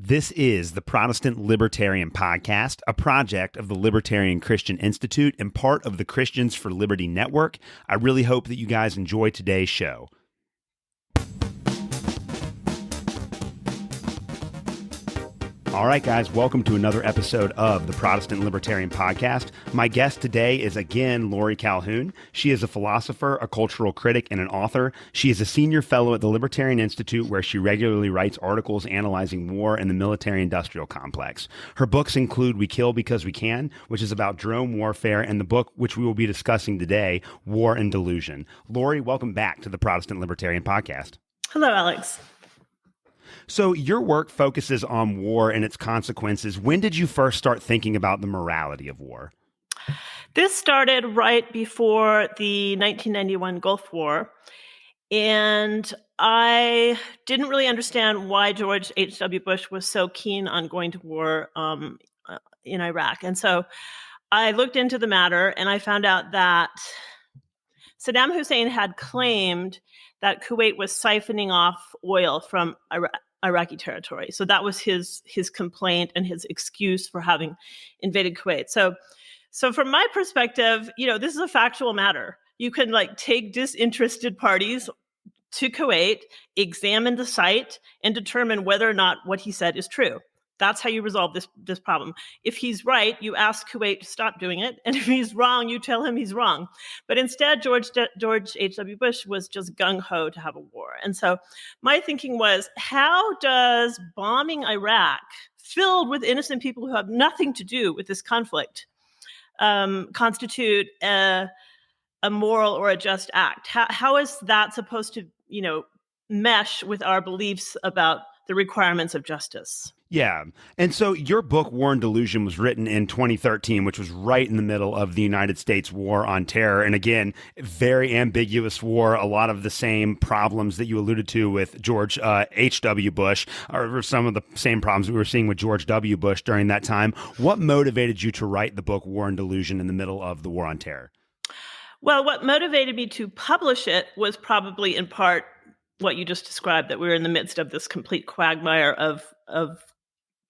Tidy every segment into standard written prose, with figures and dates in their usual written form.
This is the Protestant Libertarian Podcast, a project of the Libertarian Christian Institute and part of the Christians for Liberty Network. I really hope that you guys enjoy today's show. All right, guys, welcome to another episode of the Protestant Libertarian Podcast. My guest today is, again, Laurie Calhoun. She is a philosopher, a cultural critic, and an author. She is a senior fellow at the Libertarian Institute, where she regularly writes articles analyzing war and the military-industrial complex. Her books include We Kill Because We Can, which is about drone warfare, and the book which we will be discussing today, War and Delusion. Laurie, welcome back to the Protestant Libertarian Podcast. Hello, Alex. So your work focuses on war and its consequences. When did you first start thinking about the morality of war? This started right before the 1991 Gulf War, and I didn't really understand why George H.W. Bush was so keen on going to war in Iraq. And so I looked into the matter, and I found out that Saddam Hussein had claimed that Kuwait was siphoning off oil from Iraqi territory. So that was his complaint and his excuse for having invaded Kuwait. So from my perspective, this is a factual matter. You can take disinterested parties to Kuwait, examine the site, and determine whether or not what he said is true. That's how you resolve this problem. If he's right, you ask Kuwait to stop doing it. And if he's wrong, you tell him he's wrong. But instead, George H.W. Bush was just gung-ho to have a war. And so my thinking was, how does bombing Iraq, filled with innocent people who have nothing to do with this conflict, constitute a moral or a just act? How is that supposed to, mesh with our beliefs about the requirements of justice? Yeah. And so your book, War and Delusion, was written in 2013, which was right in the middle of the United States war on terror. And again, very ambiguous war, a lot of the same problems that you alluded to with George H.W. Bush, or some of the same problems we were seeing with George W. Bush during that time. What motivated you to write the book, War and Delusion, in the middle of the war on terror? Well, what motivated me to publish it was probably in part what you just described, that we were in the midst of this complete quagmire of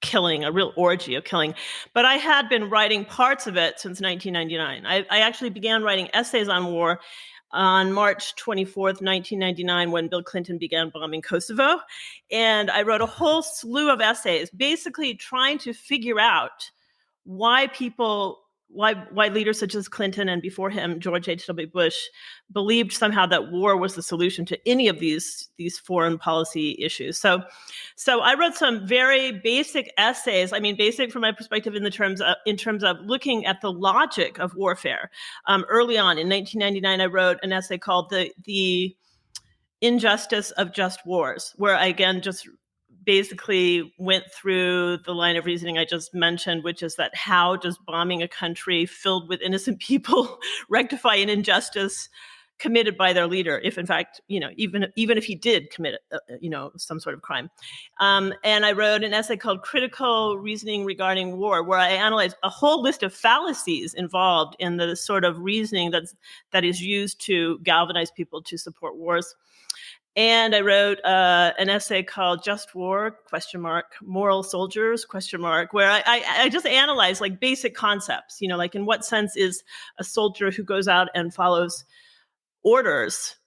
killing, a real orgy of killing. But I had been writing parts of it since 1999. I actually began writing essays on war on March 24th, 1999, when Bill Clinton began bombing Kosovo. And I wrote a whole slew of essays, basically trying to figure out why leaders such as Clinton and before him, George H.W. Bush, believed somehow that war was the solution to any of these foreign policy issues. So I wrote some very basic essays. I mean, basic from my perspective in terms of looking at the logic of warfare. Early on in 1999, I wrote an essay called "The Injustice of Just Wars," where I again just basically went through the line of reasoning I just mentioned, which is that how does bombing a country filled with innocent people rectify an injustice committed by their leader, if in fact, even if he did commit, some sort of crime. And I wrote an essay called Critical Reasoning Regarding War, where I analyzed a whole list of fallacies involved in the sort of reasoning that is used to galvanize people to support wars. And I wrote an essay called Just War, ? Moral Soldiers, ? Where I just analyzed basic concepts, in what sense is a soldier who goes out and follows orders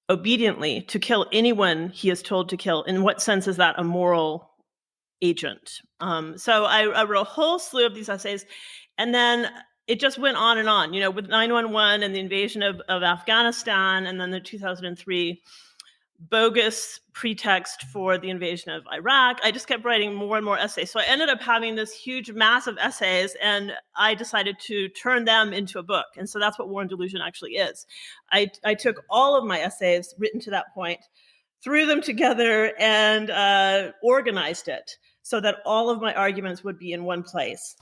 obediently to kill anyone he is told to kill, in what sense is that a moral agent? So I wrote a whole slew of these essays, and then it just went on and on, with 9/11 and the invasion of Afghanistan, and then the 2003 bogus pretext for the invasion of Iraq. I just kept writing more and more essays. So I ended up having this huge mass of essays, and I decided to turn them into a book. And so that's what War and Delusion actually is. I took all of my essays written to that point, threw them together, and organized it so that all of my arguments would be in one place.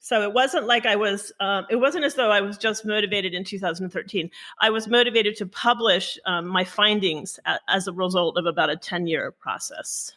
So it wasn't like it wasn't as though I was just motivated in 2013. I was motivated to publish my findings as a result of about a 10-year process.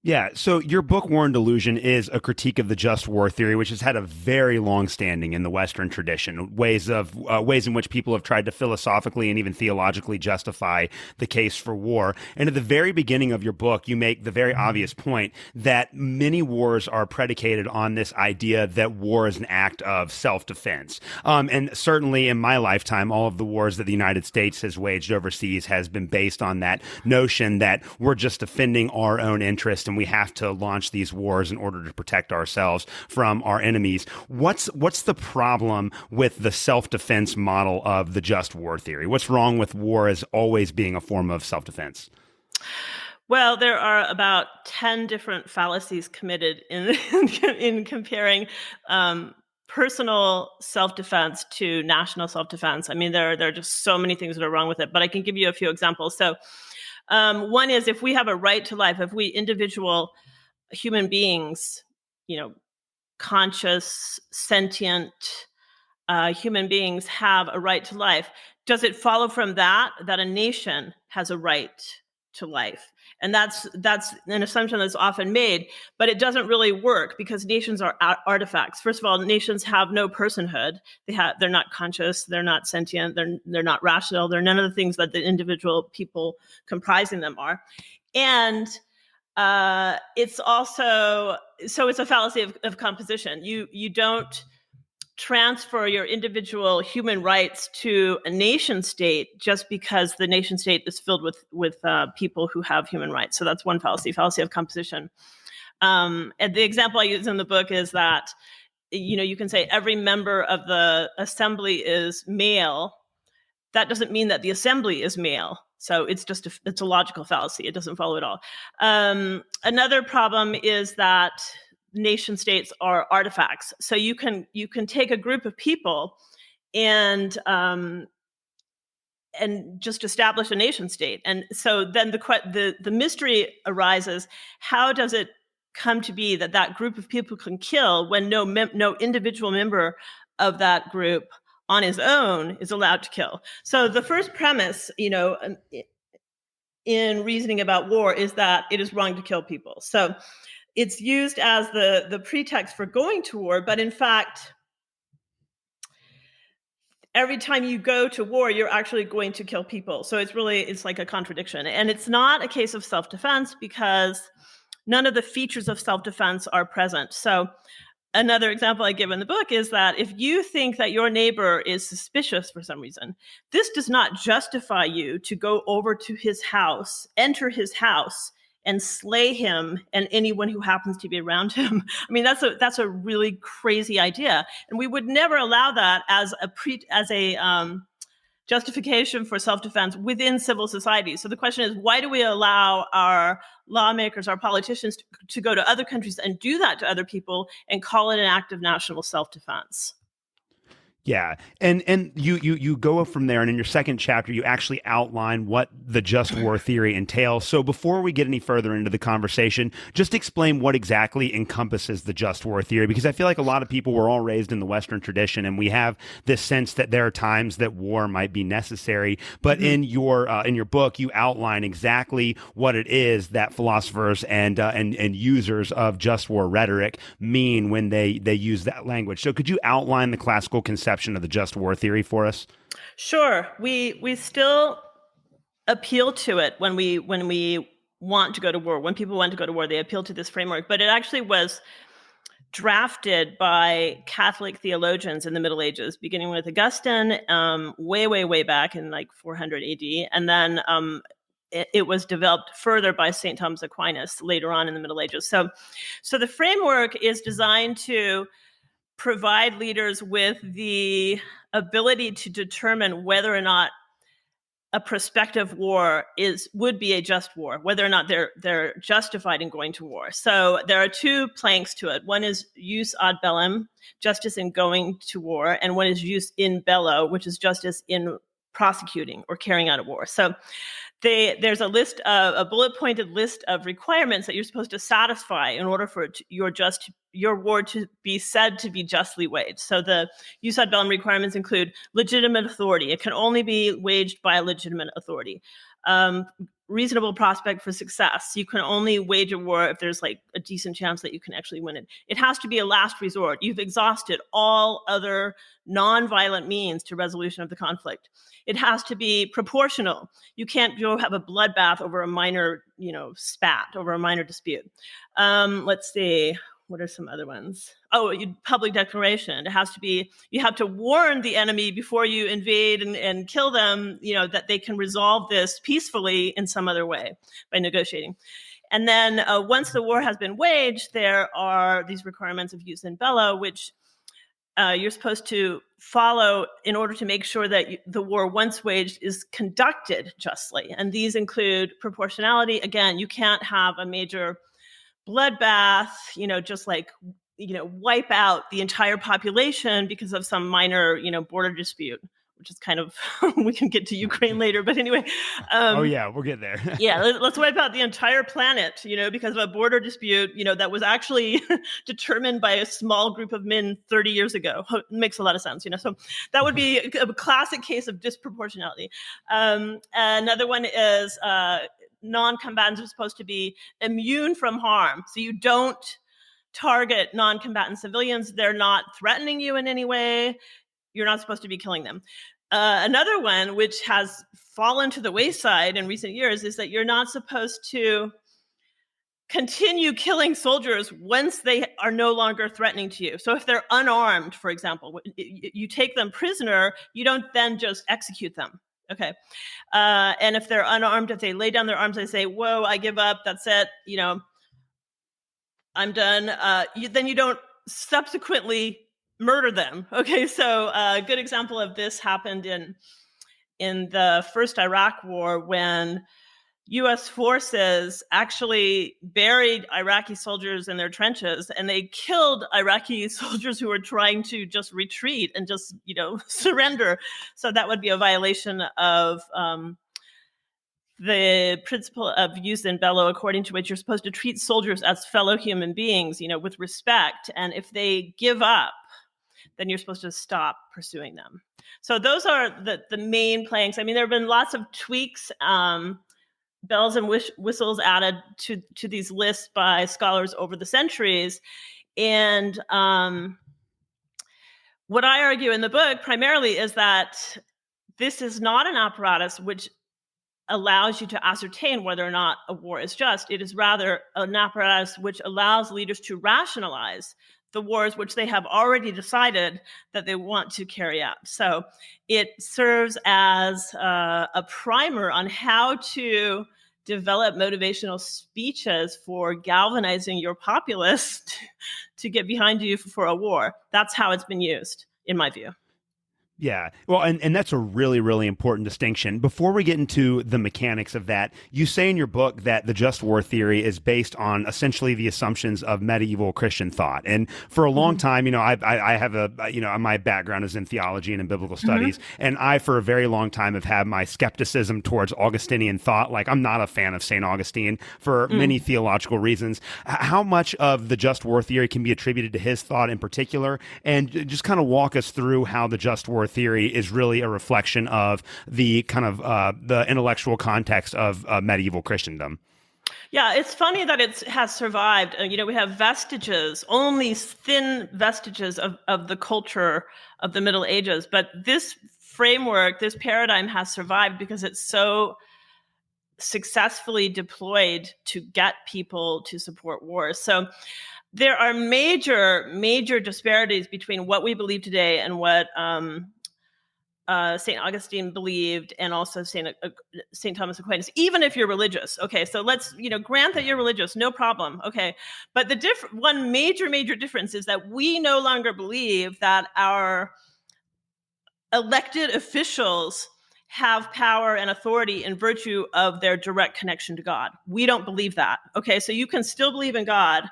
Yeah, so your book, War and Delusion, is a critique of the just war theory, which has had a very long standing in the Western tradition, ways in which people have tried to philosophically and even theologically justify the case for war. And at the very beginning of your book, you make the very obvious point that many wars are predicated on this idea that war is an act of self-defense. And certainly in my lifetime, all of the wars that the United States has waged overseas has been based on that notion that we're just defending our own interest, and we have to launch these wars in order to protect ourselves from our enemies. What's the problem with the self-defense model of the just war theory? What's wrong with war as always being a form of self-defense? Well, there are about 10 different fallacies committed in comparing personal self-defense to national self-defense. I mean, there are just so many things that are wrong with it, but I can give you a few examples. So one is, if we have a right to life, if we individual human beings, conscious, sentient human beings have a right to life, does it follow from that a nation has a right to life? And that's an assumption that's often made, but it doesn't really work, because nations are artifacts. First of all, nations have no personhood. They're not conscious. They're not sentient. They're not rational. They're none of the things that the individual people comprising them are. And it's also, so it's a fallacy of composition. You don't transfer your individual human rights to a nation state just because the nation state is filled with people who have human rights. So that's one fallacy of composition. And the example I use in the book is that, you can say every member of the assembly is male. That doesn't mean that the assembly is male. So it's a logical fallacy. It doesn't follow at all. Another problem is that nation states are artifacts. So you can take a group of people and just establish a nation state. And so then the mystery arises: how does it come to be that group of people can kill when no individual member of that group on his own is allowed to kill? So the first premise, in reasoning about war, is that it is wrong to kill people. So it's used as the pretext for going to war, but in fact, every time you go to war, you're actually going to kill people. So it's like a contradiction. And it's not a case of self-defense, because none of the features of self-defense are present. So another example I give in the book is that if you think that your neighbor is suspicious for some reason, this does not justify you to go over to his house, enter his house, and slay him and anyone who happens to be around him. I mean, that's a really crazy idea, and we would never allow that as a justification for self-defense within civil society. So the question is, why do we allow our lawmakers, our politicians, to go to other countries and do that to other people and call it an act of national self-defense? Yeah. And you go from there, and in your second chapter, you actually outline what the just war theory entails. So before we get any further into the conversation, just explain what exactly encompasses the just war theory, because I feel like a lot of people were all raised in the Western tradition, and we have this sense that there are times that war might be necessary. But in your book, you outline exactly what it is that philosophers and users of just war rhetoric mean when they use that language. So could you outline the classical conception of the just war theory for us? Sure. We still appeal to it when we want to go to war. When people want to go to war, they appeal to this framework. But it actually was drafted by Catholic theologians in the Middle Ages, beginning with Augustine, way back in like 400 AD, and then it was developed further by St. Thomas Aquinas later on in the Middle Ages. So the framework is designed to provide leaders with the ability to determine whether or not a prospective war would be a just war, whether or not they're justified in going to war. So there are two planks to it. One is jus ad bellum, justice in going to war, and one is jus in bello, which is justice in prosecuting or carrying out a war. So there's a bullet-pointed list of requirements that you're supposed to satisfy in order for your war to be said to be justly waged. So the jus ad bellum requirements include legitimate authority. It can only be waged by a legitimate authority. reasonable prospect for success. You can only wage a war if there's like a decent chance that you can actually win it. It has to be a last resort. You've exhausted all other non-violent means to resolution of the conflict. It has to be proportional. You can't go have a bloodbath over a minor, spat, over a minor dispute. Let's see. What are some other ones? Oh, public declaration. It has to be, you have to warn the enemy before you invade and kill them, that they can resolve this peacefully in some other way by negotiating. And then once the war has been waged, there are these requirements of jus in bello, which you're supposed to follow in order to make sure that the war once waged is conducted justly. And these include proportionality. Again, you can't have a major bloodbath, just like, wipe out the entire population because of some minor, border dispute, which is kind of, we can get to Ukraine later, but anyway. Oh yeah, we'll get there. Yeah, let's wipe out the entire planet, because of a border dispute, that was actually determined by a small group of men 30 years ago. It makes a lot of sense, So that would be a classic case of disproportionality. Another one is non-combatants are supposed to be immune from harm. So you don't target non-combatant civilians. They're not threatening you in any way. You're not supposed to be killing them. Another one, which has fallen to the wayside in recent years, is that you're not supposed to continue killing soldiers once they are no longer threatening to you. So if they're unarmed, for example, you take them prisoner, you don't then just execute them. Okay. And if they're unarmed, if they lay down their arms, they say, whoa, I give up. That's it. I'm done. Then you don't subsequently murder them. Okay. So a good example of this happened in the first Iraq war, when U.S. forces actually buried Iraqi soldiers in their trenches, and they killed Iraqi soldiers who were trying to just retreat and just, surrender. So that would be a violation of the principle of jus in bello, according to which you're supposed to treat soldiers as fellow human beings, with respect. And if they give up, then you're supposed to stop pursuing them. So those are the main planks. I mean, there have been lots of tweaks, bells and whistles added to these lists by scholars over the centuries. And what I argue in the book primarily is that this is not an apparatus which allows you to ascertain whether or not a war is just. It is rather an apparatus which allows leaders to rationalize the wars which they have already decided that they want to carry out. So it serves as a primer on how to develop motivational speeches for galvanizing your populace to get behind you for a war. That's how it's been used, in my view. Yeah. Well, and that's a really, really important distinction. Before we get into the mechanics of that, you say in your book that the just war theory is based on essentially the assumptions of medieval Christian thought. And for a long time, I have my background is in theology and in biblical studies. And I, for a very long time, have had my skepticism towards Augustinian thought. Like, I'm not a fan of St. Augustine for many theological reasons. How much of the just war theory can be attributed to his thought in particular? And just kind of walk us through how the just war theory is really a reflection of the kind of the intellectual context of medieval Christendom. Yeah, it's funny that it has survived. We have vestiges, only thin vestiges of the culture of the Middle Ages. But this framework, this paradigm has survived because it's so successfully deployed to get people to support wars. So there are major, major disparities between what we believe today and what St. Augustine believed, and also St. Thomas Aquinas, even if you're religious. Okay, so let's, grant that you're religious, no problem. Okay, but one major, major difference is that we no longer believe that our elected officials have power and authority in virtue of their direct connection to God. We don't believe that. Okay, so you can still believe in God,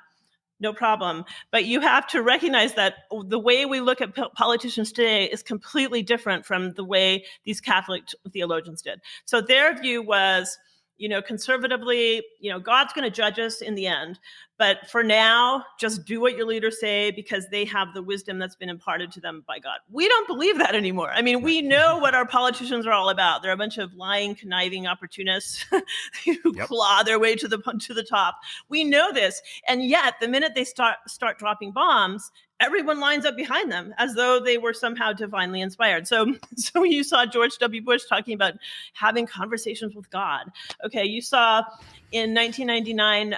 no problem. But you have to recognize that the way we look at politicians today is completely different from the way these Catholic theologians did. So their view was, conservatively, God's going to judge us in the end. But for now, just do what your leaders say because they have the wisdom that's been imparted to them by God. We don't believe that anymore. I mean, we know what our politicians are all about. They're a bunch of lying, conniving opportunists who claw their way to the top. We know this. And yet, the minute they start dropping bombs, everyone lines up behind them as though they were somehow divinely inspired. So you saw George W. Bush talking about having conversations with God. Okay, you saw in 1999,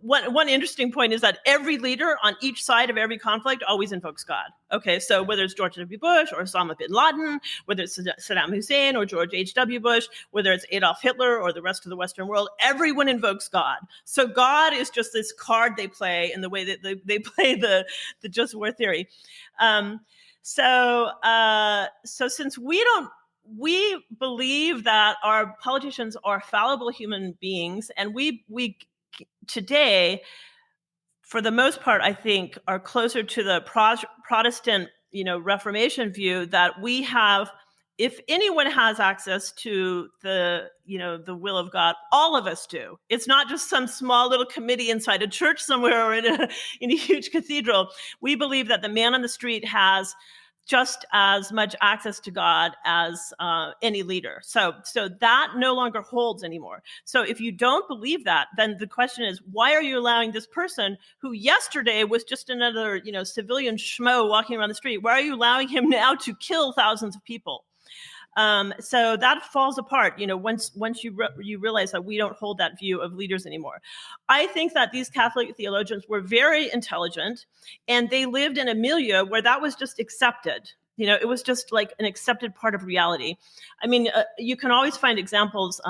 one interesting point is that every leader on each side of every conflict always invokes God. Okay, so whether it's George W. Bush or Osama bin Laden, whether it's Saddam Hussein or George H.W. Bush, whether it's Adolf Hitler or the rest of the Western world, everyone invokes God. So God is just this card they play in the way that they play the just war theory. So since we believe that our politicians are fallible human beings, and we today, for the most part, I think, are closer to the Protestant, Reformation view that we have. If anyone has access to the will of God, all of us do. It's not just some small little committee inside a church somewhere or in a huge cathedral. We believe that the man on the street has just as much access to God as any leader. So that no longer holds anymore. So if you don't believe that, then the question is, why are you allowing this person who yesterday was just another, civilian schmo walking around the street? Why are you allowing him now to kill thousands of people? So that falls apart, once you realize that we don't hold that view of leaders anymore. I think that these Catholic theologians were very intelligent, and they lived in a milieu where that was just accepted. It was just like an accepted part of reality. I mean, you can always find examples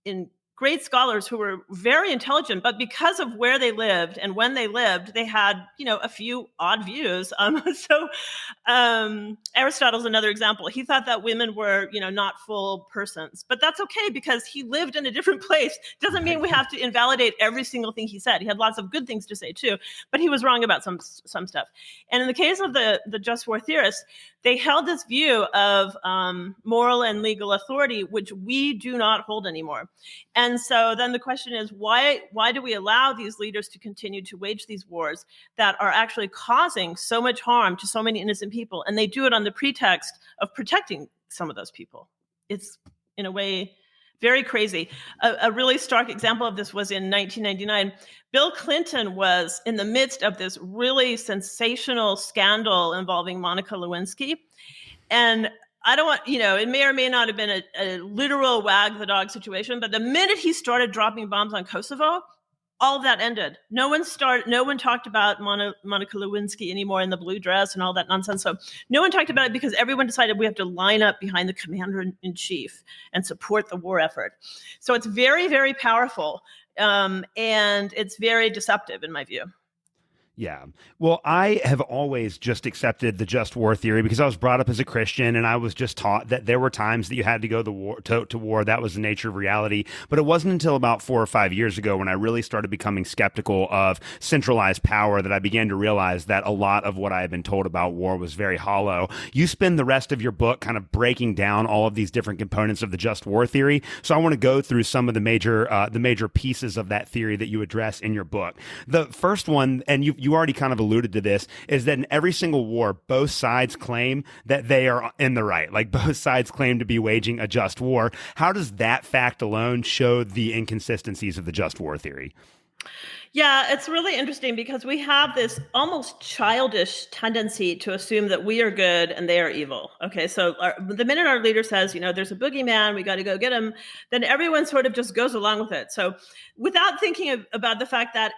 in great scholars who were very intelligent, but because of where they lived and when they lived, they had, a few odd views. Aristotle's another example. He thought that women were, not full persons, but that's okay because he lived in a different place. Doesn't mean we have to invalidate every single thing he said. He had lots of good things to say too, but he was wrong about some stuff. And in the case of the just war theorists, they held this view of moral and legal authority, which we do not hold anymore. And so then the question is, why do we allow these leaders to continue to wage these wars that are actually causing so much harm to so many innocent people? And they do it on the pretext of protecting some of those people. It's, in a way, very crazy. A really stark example of this was in 1999. Bill Clinton was in the midst of this really sensational scandal involving Monica Lewinsky. And I don't want, it may or may not have been a literal wag the dog situation, but the minute he started dropping bombs on Kosovo, all of that ended. No one talked about Monica Lewinsky anymore in the blue dress and all that nonsense. So no one talked about it because everyone decided we have to line up behind the commander-in-chief and support the war effort. So it's very, very powerful, and it's very deceptive in my view. Yeah. Well, I have always just accepted the just war theory because I was brought up as a Christian, and I was just taught that there were times that you had to go to war. That was the nature of reality. But it wasn't until about 4 or 5 years ago when I really started becoming skeptical of centralized power that I began to realize that a lot of what I had been told about war was very hollow. You spend the rest of your book kind of breaking down all of these different components of the just war theory. So I want to go through some of the major pieces of that theory that you address in your book. The first one, and you already kind of alluded to this, is that in every single war, both sides claim that they are in the right. Like, both sides claim to be waging a just war. How does that fact alone show the inconsistencies of the just war theory? Yeah, it's really interesting because we have this almost childish tendency to assume that we are good and they are evil. Okay, so the minute our leader says, there's a boogeyman, we got to go get him, then everyone sort of just goes along with it. So without thinking about the fact that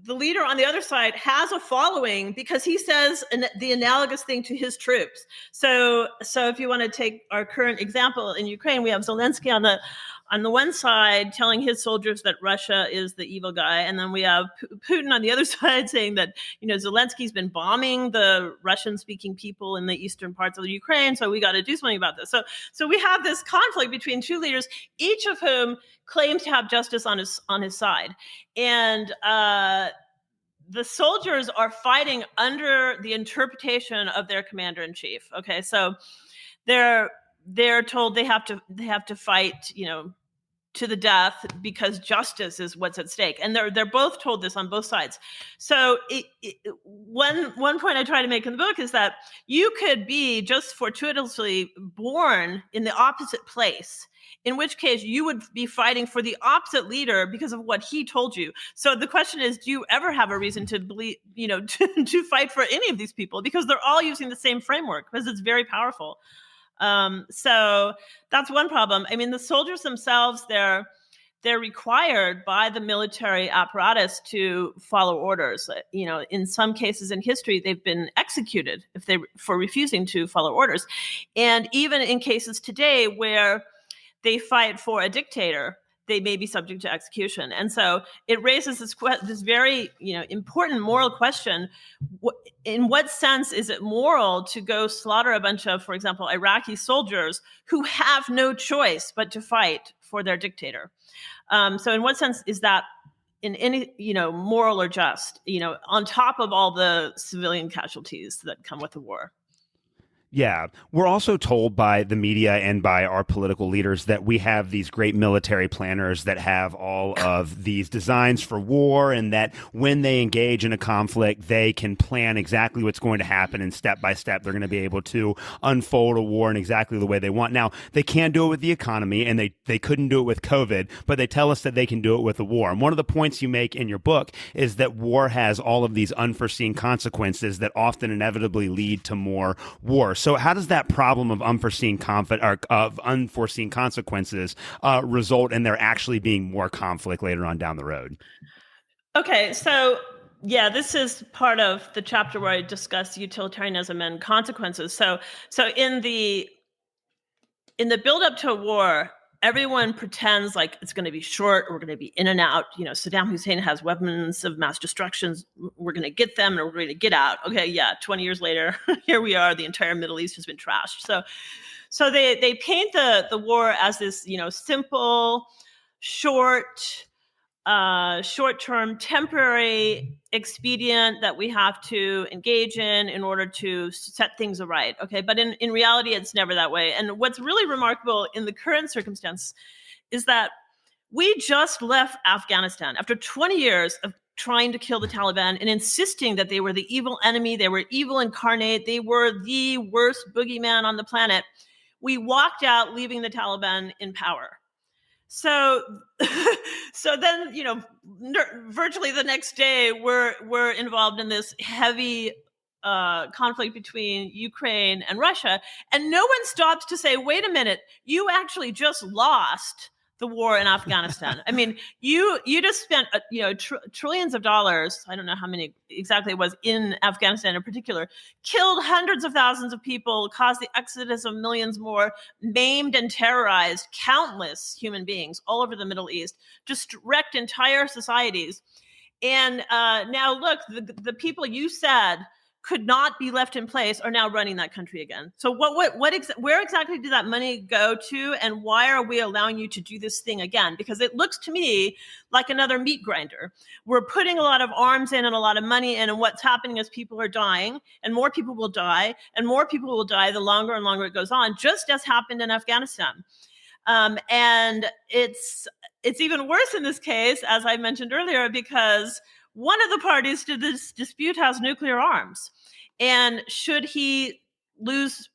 the leader on the other side has a following because he says the analogous thing to his troops. So if you want to take our current example in Ukraine, we have Zelensky on the one side telling his soldiers that Russia is the evil guy, and then we have Putin on the other side saying that Zelensky's been bombing the Russian-speaking people in the eastern parts of the Ukraine, so we got to do something about this. So we have this conflict between two leaders, each of whom claims to have justice on his side, and the soldiers are fighting under the interpretation of their commander-in-chief. Okay, so they're told they have to fight, to the death because justice is what's at stake. And they're both told this on both sides. So one point I try to make in the book is that you could be just fortuitously born in the opposite place, in which case you would be fighting for the opposite leader because of what he told you. So the question is, do you ever have a reason to believe, to fight for any of these people? Because they're all using the same framework, because it's very powerful. So that's one problem. I mean, the soldiers themselves, they're required by the military apparatus to follow orders. In some cases in history, they've been executed for refusing to follow orders. And even in cases today where they fight for a dictator, they may be subject to execution. And so it raises this very important moral question. In what sense is it moral to go slaughter a bunch of, for example, Iraqi soldiers who have no choice but to fight for their dictator? So in what sense is that in any, moral or just, on top of all the civilian casualties that come with the war? Yeah. We're also told by the media and by our political leaders that we have these great military planners that have all of these designs for war, and that when they engage in a conflict, they can plan exactly what's going to happen, and step by step, they're going to be able to unfold a war in exactly the way they want. Now, they can't do it with the economy, and they couldn't do it with COVID, but they tell us that they can do it with the war. And one of the points you make in your book is that war has all of these unforeseen consequences that often inevitably lead to more war. So how does that problem of unforeseen consequences result in there actually being more conflict later on down the road? Okay, so yeah, this is part of the chapter where I discuss utilitarianism and consequences. So in the build-up to a war, everyone pretends like it's going to be short. We're going to be in and out. Saddam Hussein has weapons of mass destruction. We're going to get them and we're going to get out. Okay, yeah, 20 years later, here we are. The entire Middle East has been trashed. So they paint the war as this, simple, short-term, temporary expedient that we have to engage in order to set things aright. Okay, but in reality, it's never that way. And what's really remarkable in the current circumstance is that we just left Afghanistan after 20 years of trying to kill the Taliban and insisting that they were the evil enemy, they were evil incarnate, they were the worst boogeyman on the planet. We walked out, leaving the Taliban in power. So then, virtually the next day, we're involved in this heavy conflict between Ukraine and Russia, and no one stops to say, "Wait a minute, you actually just lost the war in Afghanistan." I mean, you just spent trillions of dollars. I don't know how many exactly it was in Afghanistan in particular. Killed hundreds of thousands of people, caused the exodus of millions more, maimed and terrorized countless human beings all over the Middle East, just wrecked entire societies. And now look, the people you said could not be left in place are now running that country again. So where exactly did that money go to, and why are we allowing you to do this thing again? Because it looks to me like another meat grinder. We're putting a lot of arms in and a lot of money in, and what's happening is people are dying, and more people will die, and more people will die the longer and longer it goes on, just as happened in Afghanistan. And it's even worse in this case, as I mentioned earlier, because one of the parties to this dispute has nuclear arms. And should he lose,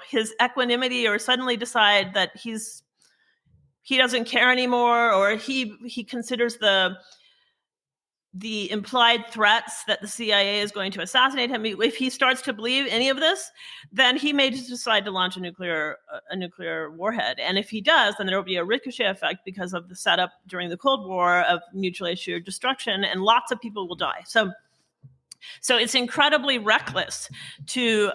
his equanimity, or suddenly decide that he doesn't care anymore, or he considers the implied threats that the CIA is going to assassinate him, if he starts to believe any of this, then he may just decide to launch a nuclear warhead. And if he does, then there will be a ricochet effect because of the setup during the Cold War of mutually assured destruction, and lots of people will die. So it's incredibly reckless to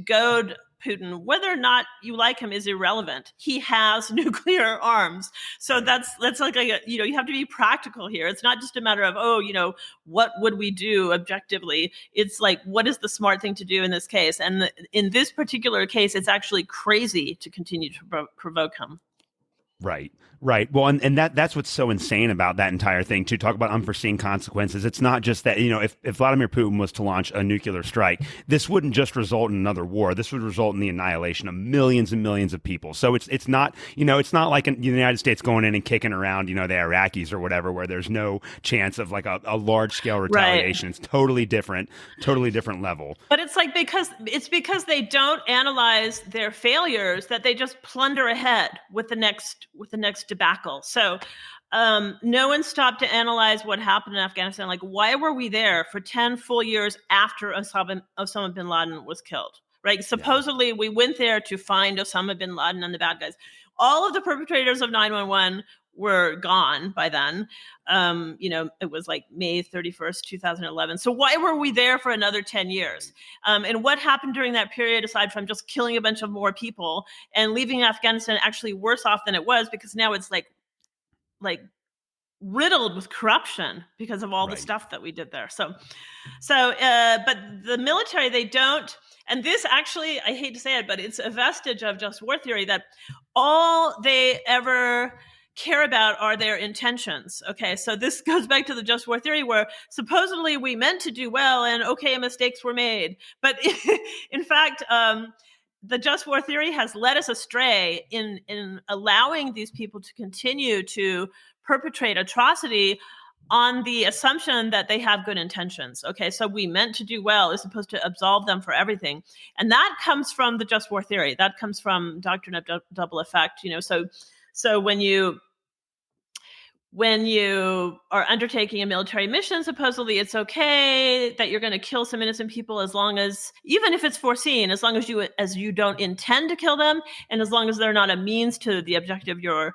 goad Putin. Whether or not you like him is irrelevant. He has nuclear arms. So that's like you have to be practical here. It's not just a matter of, what would we do objectively? It's like, what is the smart thing to do in this case? And in this particular case, it's actually crazy to continue to provoke him. Right. Right. Well, and that's what's so insane about that entire thing, to talk about unforeseen consequences. It's not just that, if Vladimir Putin was to launch a nuclear strike, this wouldn't just result in another war. This would result in the annihilation of millions and millions of people. So it's not, it's not like the United States going in and kicking around, the Iraqis or whatever, where there's no chance of like a large scale retaliation. Right. It's totally different level. But it's like because they don't analyze their failures that they just plunder ahead with the next debacle. So no one stopped to analyze what happened in Afghanistan. Like, why were we there for 10 full years after Osama bin Laden was killed? Right? Supposedly, we went there to find Osama bin Laden and the bad guys. All of the perpetrators of 9/11 were gone by then. It was like May 31st, 2011. So why were we there for another 10 years? And what happened during that period, aside from just killing a bunch of more people and leaving Afghanistan actually worse off than it was, because now it's like riddled with corruption because of all the stuff that we did there. But the military, they don't, and this actually, I hate to say it, but it's a vestige of just war theory, that all they ever care about are their intentions. Okay, so this goes back to the just war theory, where supposedly we meant to do well and okay, mistakes were made. But in fact, the just war theory has led us astray in allowing these people to continue to perpetrate atrocity on the assumption that they have good intentions. Okay, so we meant to do well is supposed to absolve them for everything. And that comes from the just war theory. That comes from doctrine of double effect. So when you are undertaking a military mission, supposedly it's okay that you're going to kill some innocent people, as long as, even if it's foreseen, as long as you don't intend to kill them, and as long as they're not a means to the objective you're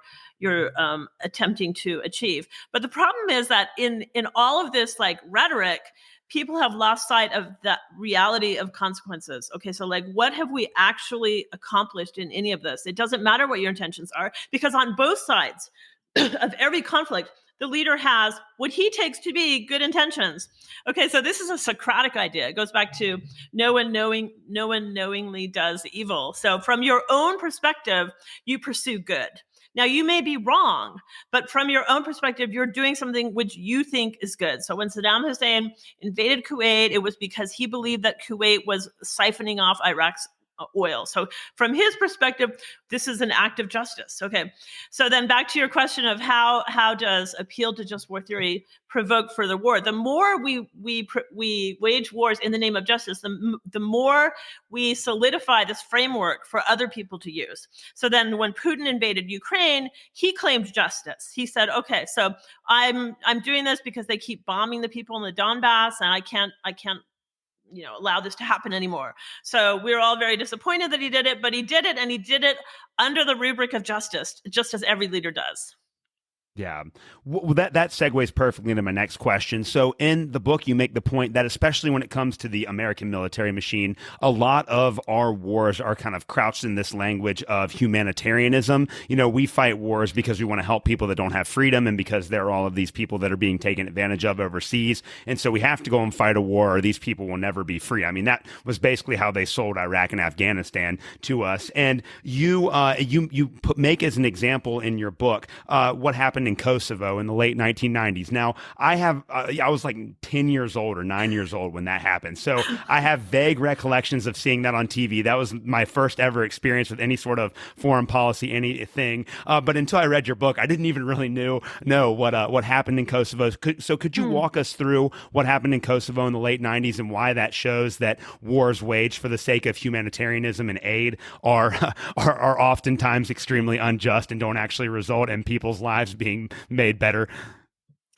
attempting to achieve. But the problem is that in all of this like rhetoric, people have lost sight of the reality of consequences. Okay, so like, what have we actually accomplished in any of this? It doesn't matter what your intentions are, because on both sides of every conflict, the leader has what he takes to be good intentions. Okay, so this is a Socratic idea. It goes back to no one knowingly does evil. So from your own perspective, you pursue good. Now, you may be wrong, but from your own perspective, you're doing something which you think is good. So when Saddam Hussein invaded Kuwait, it was because he believed that Kuwait was siphoning off Iraq's oil. So from his perspective, this is an act of justice. Okay. So then back to your question of how does appeal to just war theory provoke further war? The more we wage wars in the name of justice, the more we solidify this framework for other people to use. So then when Putin invaded Ukraine, he claimed justice. He said, okay, so I'm doing this because they keep bombing the people in the Donbass, and I can't allow this to happen anymore. So we're all very disappointed that he did it, but he did it, and he did it under the rubric of justice, just as every leader does. Yeah, well, that segues perfectly into my next question. So in the book, you make the point that especially when it comes to the American military machine, a lot of our wars are kind of crouched in this language of humanitarianism. We fight wars because we want to help people that don't have freedom, and because there are all of these people that are being taken advantage of overseas. And so we have to go and fight a war, or these people will never be free. I mean, that was basically how they sold Iraq and Afghanistan to us. And you make as an example in your book what happened in Kosovo in the late 1990s. Now, I was like 10 years old or 9 years old when that happened. So I have vague recollections of seeing that on TV. That was my first ever experience with any sort of foreign policy, anything. But until I read your book, I didn't even really know what happened in Kosovo. Could you walk us through what happened in Kosovo in the late 90s, and why that shows that wars waged for the sake of humanitarianism and aid are oftentimes extremely unjust and don't actually result in people's lives being made better?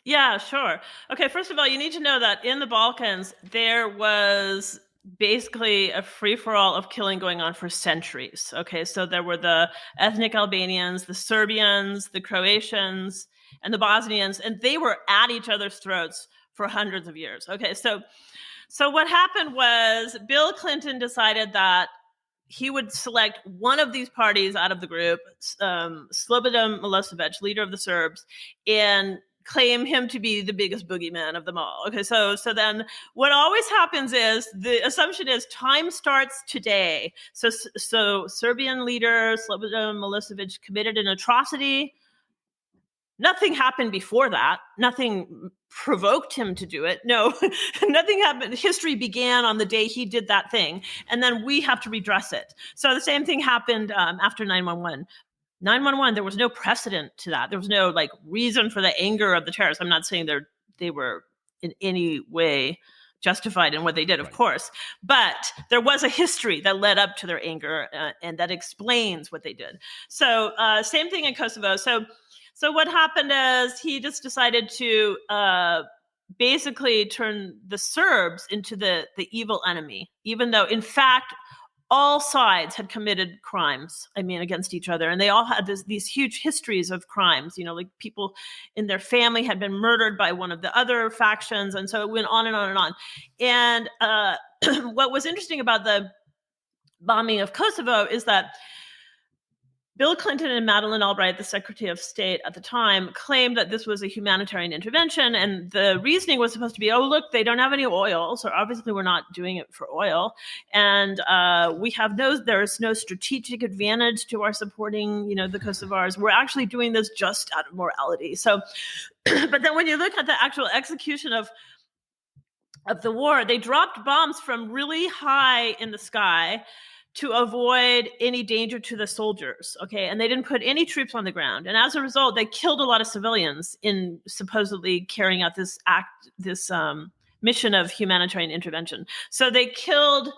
Yeah, sure. Okay, first of all, you need to know that in the Balkans, there was basically a free-for-all of killing going on for centuries. Okay, so there were the ethnic Albanians, the Serbians, the Croatians, and the Bosnians, and they were at each other's throats for hundreds of years. Okay, so what happened was Bill Clinton decided that he would select one of these parties out of the group, Slobodan Milosevic, leader of the Serbs, and claim him to be the biggest boogeyman of them all. Okay, so then what always happens is the assumption is time starts today. So Serbian leader Slobodan Milosevic committed an atrocity. Nothing happened before that. Nothing provoked him to do it. No, nothing happened. History began on the day he did that thing, and then we have to redress it. So the same thing happened after 9/11. 9/11, there was no precedent to that. There was no like reason for the anger of the terrorists. I'm not saying they were in any way justified in what they did, of course, but there was a history that led up to their anger, and that explains what they did. So same thing in Kosovo. So what happened is he just decided to basically turn the Serbs into the evil enemy, even though in fact all sides had committed crimes, against each other. And they all had these huge histories of crimes, like people in their family had been murdered by one of the other factions. And so it went on and on and on. And what was interesting about the bombing of Kosovo is that Bill Clinton and Madeleine Albright, the Secretary of State at the time, claimed that this was a humanitarian intervention. And the reasoning was supposed to be, oh, look, they don't have any oil. So obviously we're not doing it for oil. And there's no strategic advantage to our supporting, the Kosovars. We're actually doing this just out of morality. So, but then when you look at the actual execution of the war, they dropped bombs from really high in the sky to avoid any danger to the soldiers, okay? And they didn't put any troops on the ground. And as a result, they killed a lot of civilians in supposedly carrying out this mission of humanitarian intervention. So they killed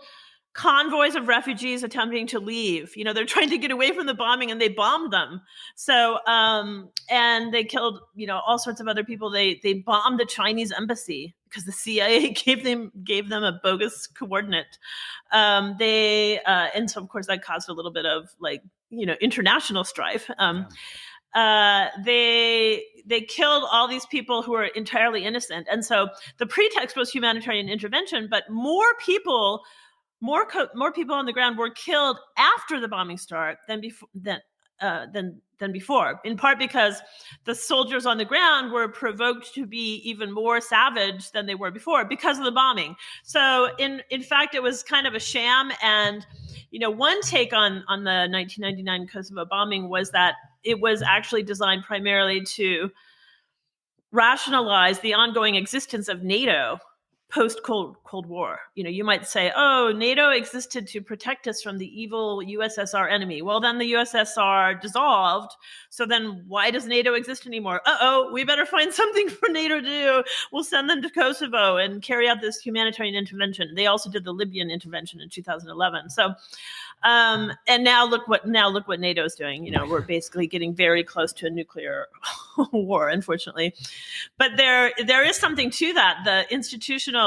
convoys of refugees attempting to leave. They're trying to get away from the bombing, and they bombed them. So, and they killed, all sorts of other people. They bombed the Chinese embassy because the CIA gave them a bogus coordinate. And so of course that caused a little bit of international strife. They killed all these people who were entirely innocent. And so the pretext was humanitarian intervention, but more people on the ground were killed after the bombing start than before, in part because the soldiers on the ground were provoked to be even more savage than they were before because of the bombing. So in fact, it was kind of a sham. And, one take on the 1999 Kosovo bombing was that it was actually designed primarily to rationalize the ongoing existence of NATO post-Cold War. You might say, oh, NATO existed to protect us from the evil USSR enemy. Well, then the USSR dissolved. So then why does NATO exist anymore? We better find something for NATO to do. We'll send them to Kosovo and carry out this humanitarian intervention. They also did the Libyan intervention in 2011. So, and now look what NATO is doing. We're basically getting very close to a nuclear war, unfortunately. But there is something to that. The institutional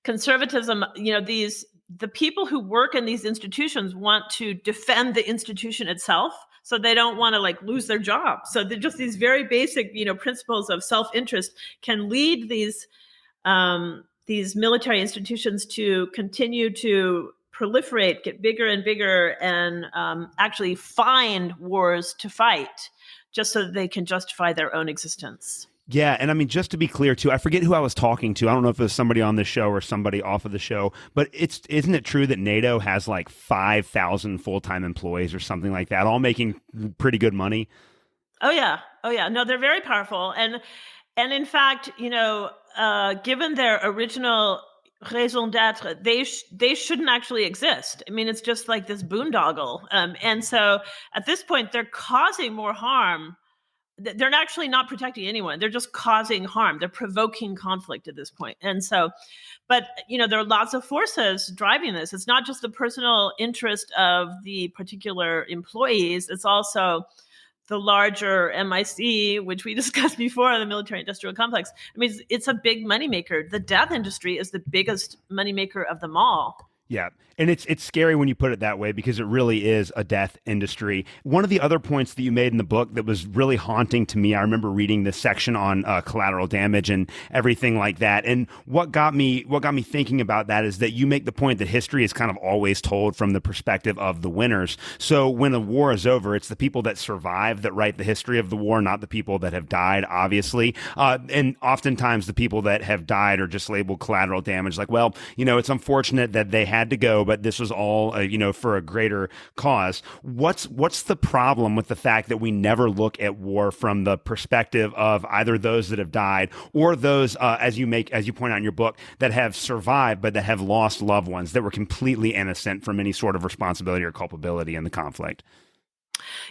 conservatism, the people who work in these institutions want to defend the institution itself. So they don't want to lose their job. So they're just these very basic, principles of self-interest can lead these military institutions to continue to proliferate, get bigger and bigger, and actually find wars to fight just so that they can justify their own existence. Yeah, and just to be clear too, I forget who I was talking to. I don't know if it was somebody on the show or somebody off of the show, but isn't it true that NATO has 5,000 full-time employees or something like that, all making pretty good money? Oh yeah. No, they're very powerful, and in fact, given their original raison d'être, they shouldn't actually exist. It's just like this boondoggle, and so at this point, they're causing more harm. They're actually not protecting anyone. They're just causing harm. They're provoking conflict at this point. And so, but, there are lots of forces driving this. It's not just the personal interest of the particular employees. It's also the larger MIC, which we discussed before, the military industrial complex. It's a big moneymaker. The death industry is the biggest moneymaker of them all. Yeah. And it's scary when you put it that way because it really is a death industry. One of the other points that you made in the book that was really haunting to me, I remember reading this section on collateral damage and everything like that. And what got me thinking about that is that you make the point that history is kind of always told from the perspective of the winners. So when a war is over, it's the people that survive that write the history of the war, not the people that have died, obviously. And oftentimes the people that have died are just labeled collateral damage. Like, well, it's unfortunate that they had to go, but this was all, for a greater cause. What's the problem with the fact that we never look at war from the perspective of either those that have died or those, as you point out in your book, that have survived but that have lost loved ones that were completely innocent from any sort of responsibility or culpability in the conflict?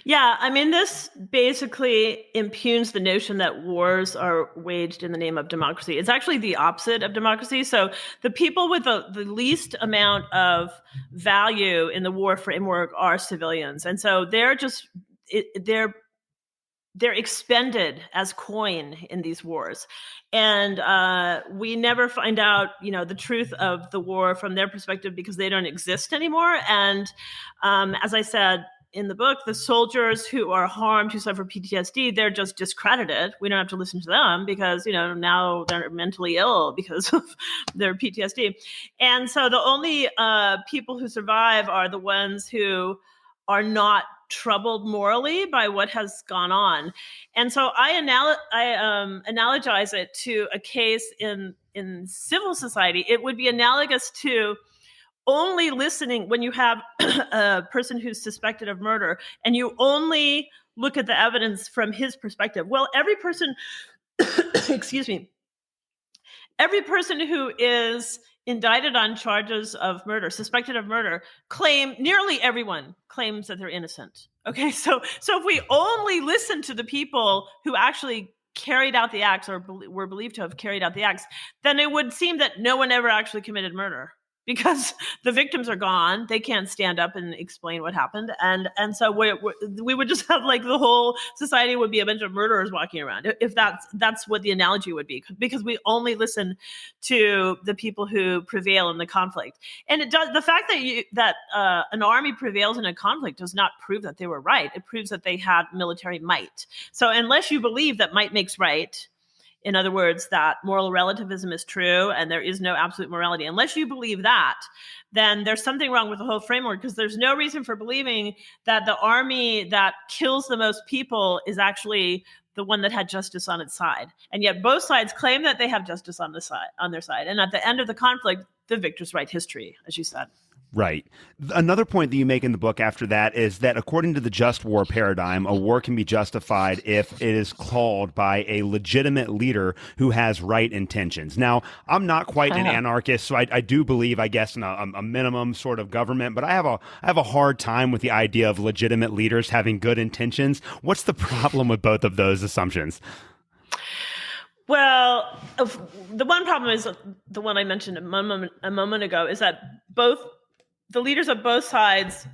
Yeah, I mean, this basically impugns the notion that wars are waged in the name of democracy. It's actually the opposite of democracy. So the people with the least amount of value in the war framework are civilians. And so they're expended as coin in these wars. And we never find out, the truth of the war from their perspective because they don't exist anymore. And as I said in the book, the soldiers who are harmed, who suffer PTSD, they're just discredited. We don't have to listen to them because, now they're mentally ill because of their PTSD. And so the only people who survive are the ones who are not troubled morally by what has gone on. And so I analogize it to a case in civil society. It would be analogous to only listening when you have a person who's suspected of murder and you only look at the evidence from his perspective. Well, every person, excuse me, every person who is indicted on charges of murder, suspected of murder, nearly everyone claims that they're innocent. Okay, so if we only listen to the people who actually carried out the acts or were believed to have carried out the acts, then it would seem that no one ever actually committed murder because the victims are gone. They can't stand up and explain what happened. And so we would just have like the whole society would be a bunch of murderers walking around, if that's what the analogy would be, because we only listen to the people who prevail in the conflict. And it does, the fact that an army prevails in a conflict does not prove that they were right. It proves that they had military might. So unless you believe that might makes right, in other words, that moral relativism is true and there is no absolute morality, unless you believe that, then there's something wrong with the whole framework, because there's no reason for believing that the army that kills the most people is actually the one that had justice on its side. And yet both sides claim that they have justice on their side. And at the end of the conflict, the victors write history, as you said. Right. Another point that you make in the book after that is that according to the just war paradigm, a war can be justified if it is called by a legitimate leader who has right intentions. Now, I'm not quite an anarchist, so I do believe, I guess, in a minimum sort of government, but I have a hard time with the idea of legitimate leaders having good intentions. What's the problem with both of those assumptions? Well, the one problem is the one I mentioned a moment ago, is that the leaders of both sides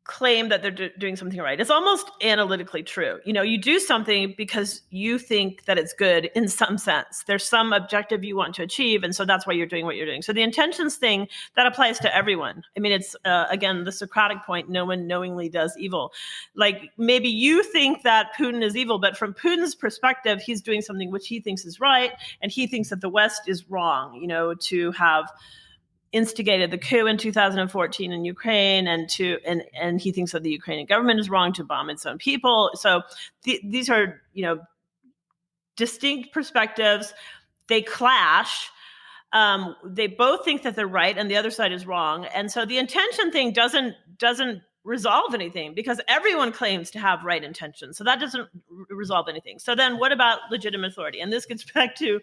claim that they're doing something right. It's almost analytically true. You do something because you think that it's good in some sense. There's some objective you want to achieve, and so that's why you're doing what you're doing. So the intentions thing, that applies to everyone. I mean, it's, again, the Socratic point, no one knowingly does evil. Like, maybe you think that Putin is evil, but from Putin's perspective, he's doing something which he thinks is right, and he thinks that the West is wrong, to have instigated the coup in 2014 in Ukraine, and he thinks that the Ukrainian government is wrong to bomb its own people. So these are, distinct perspectives. They clash. They both think that they're right and the other side is wrong. And so the intention thing doesn't resolve anything, because everyone claims to have right intentions. So that doesn't resolve anything. So then what about legitimate authority? And this gets back to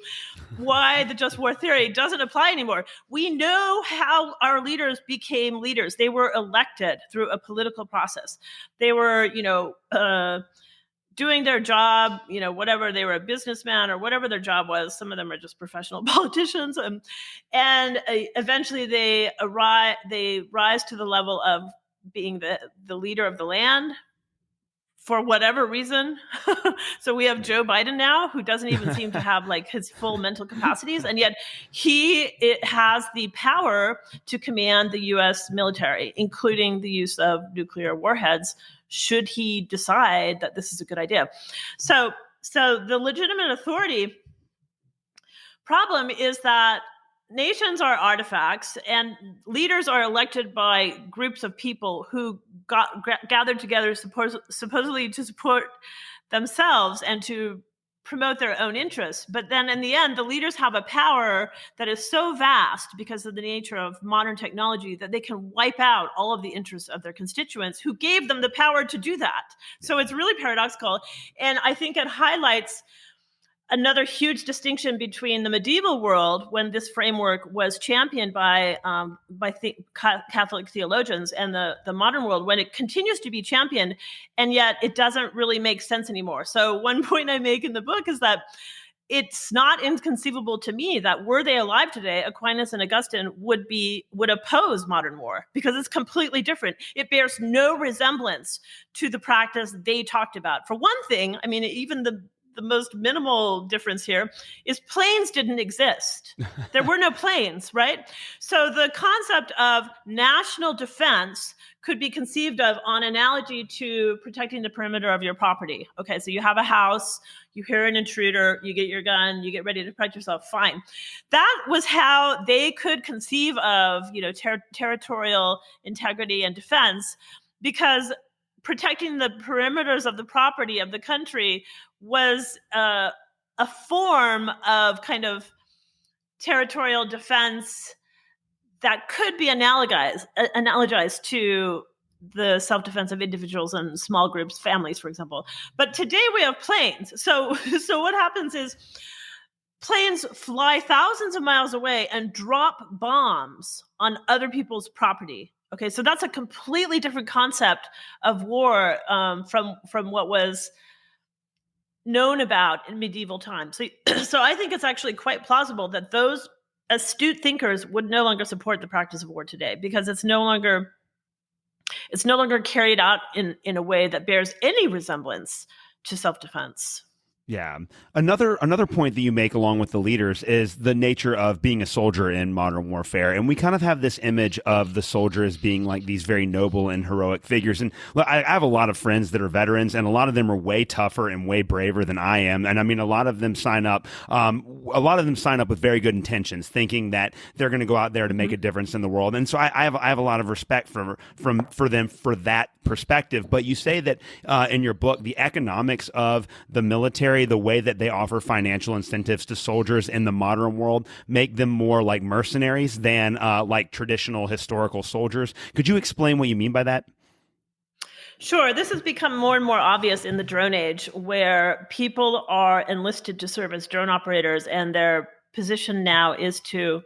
why the just war theory doesn't apply anymore. We know how our leaders became leaders. They were elected through a political process. They were, doing their job, whatever, they were a businessman or whatever their job was. Some of them are just professional politicians. And eventually they rise to the level of being the leader of the land for whatever reason. So we have Joe Biden now, who doesn't even seem to have like his full mental capacities. And yet it has the power to command the US military, including the use of nuclear warheads, should he decide that this is a good idea. So the legitimate authority problem is that nations are artifacts, and leaders are elected by groups of people who gathered together supposedly to support themselves and to promote their own interests. But then in the end, the leaders have a power that is so vast because of the nature of modern technology that they can wipe out all of the interests of their constituents who gave them the power to do that. So it's really paradoxical. And I think it highlights another huge distinction between the medieval world, when this framework was championed by Catholic theologians, and the modern world, when it continues to be championed, and yet it doesn't really make sense anymore. So one point I make in the book is that it's not inconceivable to me that were they alive today, Aquinas and Augustine would oppose modern war, because it's completely different. It bears no resemblance to the practice they talked about. For one thing, I mean, even the most minimal difference here is planes didn't exist. There were no planes, right? So the concept of national defense could be conceived of on analogy to protecting the perimeter of your property. Okay, so you have a house, you hear an intruder, you get your gun, you get ready to protect yourself, fine. That was how they could conceive of, territorial integrity and defense, because protecting the perimeters of the property of the country was a form of kind of territorial defense that could be analogized to the self-defense of individuals and small groups, families, for example. But today we have planes. So what happens is planes fly thousands of miles away and drop bombs on other people's property. Okay, so that's a completely different concept of war from what was known about in medieval times. So I think it's actually quite plausible that those astute thinkers would no longer support the practice of war today, because it's no longer carried out in a way that bears any resemblance to self-defense. Yeah. Another point that you make along with the leaders is the nature of being a soldier in modern warfare. And we kind of have this image of the soldier as being like these very noble and heroic figures. And I have a lot of friends that are veterans, and a lot of them are way tougher and way braver than I am. And I mean, a lot of them sign up with very good intentions, thinking that they're going to go out there to make a difference in the world. And so I have a lot of respect for them for that perspective. But you say that in your book, the economics of the military, the way that they offer financial incentives to soldiers in the modern world, make them more like mercenaries than like traditional historical soldiers. Could you explain what you mean by that? Sure. This has become more and more obvious in the drone age, where people are enlisted to serve as drone operators, and their position now is to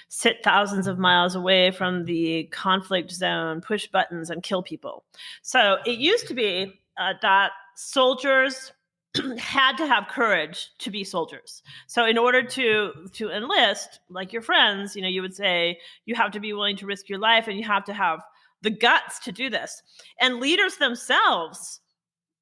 sit thousands of miles away from the conflict zone, push buttons, and kill people. So it used to be that soldiers had to have courage to be soldiers. So in order to enlist, like your friends, you would say you have to be willing to risk your life, and you have to have the guts to do this. And leaders themselves,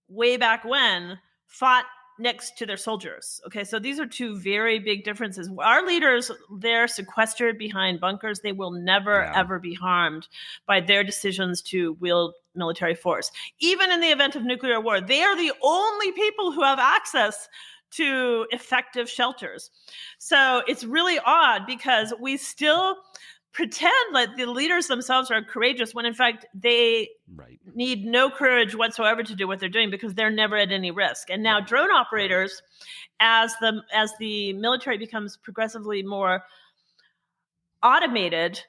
way back when, fought next to their soldiers. Okay, so these are two very big differences. Our leaders, they're sequestered behind bunkers. They will never, ever be harmed by their decisions to wield military force. Even in the event of nuclear war, they are the only people who have access to effective shelters. So it's really odd, because we still pretend like the leaders themselves are courageous, when in fact they need no courage whatsoever to do what they're doing, because they're never at any risk. And now drone operators, as the military becomes progressively more automated,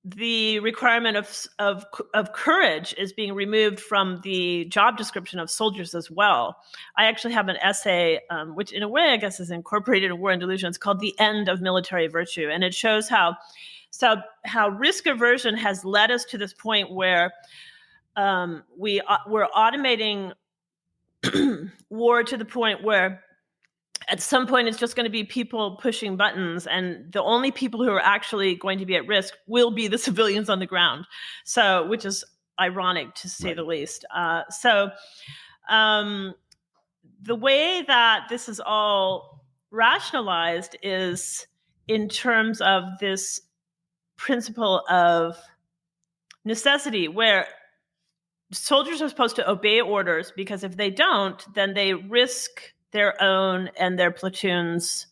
the requirement of courage is being removed from the job description of soldiers as well. I actually have an essay, which in a way I guess is incorporated in War and Delusion. It's called "The End of Military Virtue," and it shows how risk aversion has led us to this point where we're automating war to the point where at some point it's just going to be people pushing buttons, and the only people who are actually going to be at risk will be the civilians on the ground. So, which is ironic, to say Right. the least. So the way that this is all rationalized is in terms of this principle of necessity, where soldiers are supposed to obey orders, because if they don't, then they risk their own and their platoons,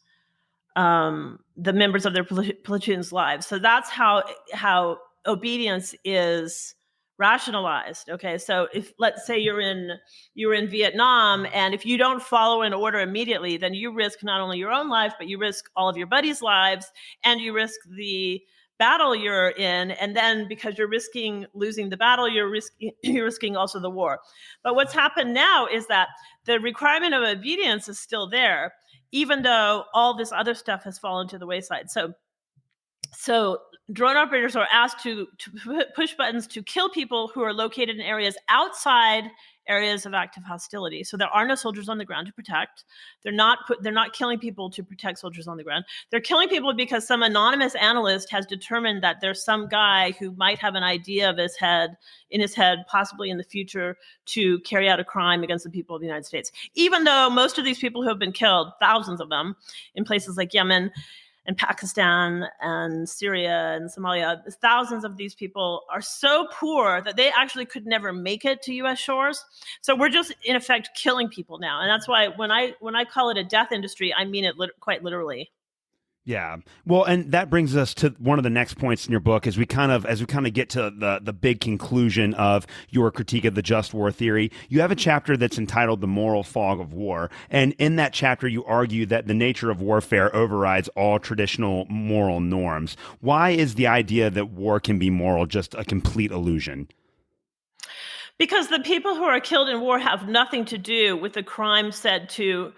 the members of their platoon's lives. So that's how obedience is rationalized. Okay, so if, let's say, you're in Vietnam, and if you don't follow an order immediately, then you risk not only your own life, but you risk all of your buddies' lives, and you risk the battle you're in. And then because you're risking losing the battle, you're risking also the war. But what's happened now is that the requirement of obedience is still there, even though all this other stuff has fallen to the wayside. So drone operators are asked to push buttons to kill people who are located in areas outside areas of active hostility. So there are no soldiers on the ground to protect. They're not killing people to protect soldiers on the ground. They're killing people because some anonymous analyst has determined that there's some guy who might have an idea in his head, possibly in the future, to carry out a crime against the people of the United States. Even though most of these people who have been killed, thousands of them, in places like Yemen and Pakistan and Syria and Somalia, thousands of these people are so poor that they actually could never make it to U.S. shores. So we're just, in effect, killing people now. And that's why when I call it a death industry, I mean it quite literally. Yeah. Well, and that brings us to one of the next points in your book as we kind of get to the big conclusion of your critique of the just war theory. You have a chapter that's entitled The Moral Fog of War. And in that chapter, you argue that the nature of warfare overrides all traditional moral norms. Why is the idea that war can be moral just a complete illusion? Because the people who are killed in war have nothing to do with the crime said to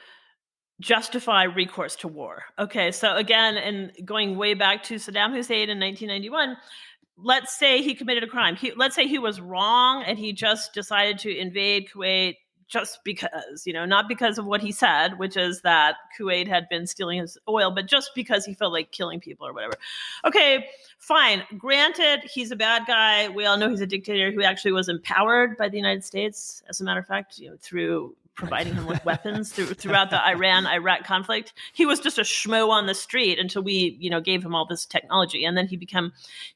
justify recourse to war. Okay, so again, and going way back to Saddam Hussein in 1991, let's say he committed a crime. Let's say he was wrong and he just decided to invade Kuwait just because, not because of what he said, which is that Kuwait had been stealing his oil, but just because he felt like killing people or whatever. Okay, fine. Granted, he's a bad guy. We all know he's a dictator who actually was empowered by the United States, as a matter of fact, through providing him with weapons throughout the Iran-Iraq conflict. He was just a schmo on the street until we, gave him all this technology, and then he became,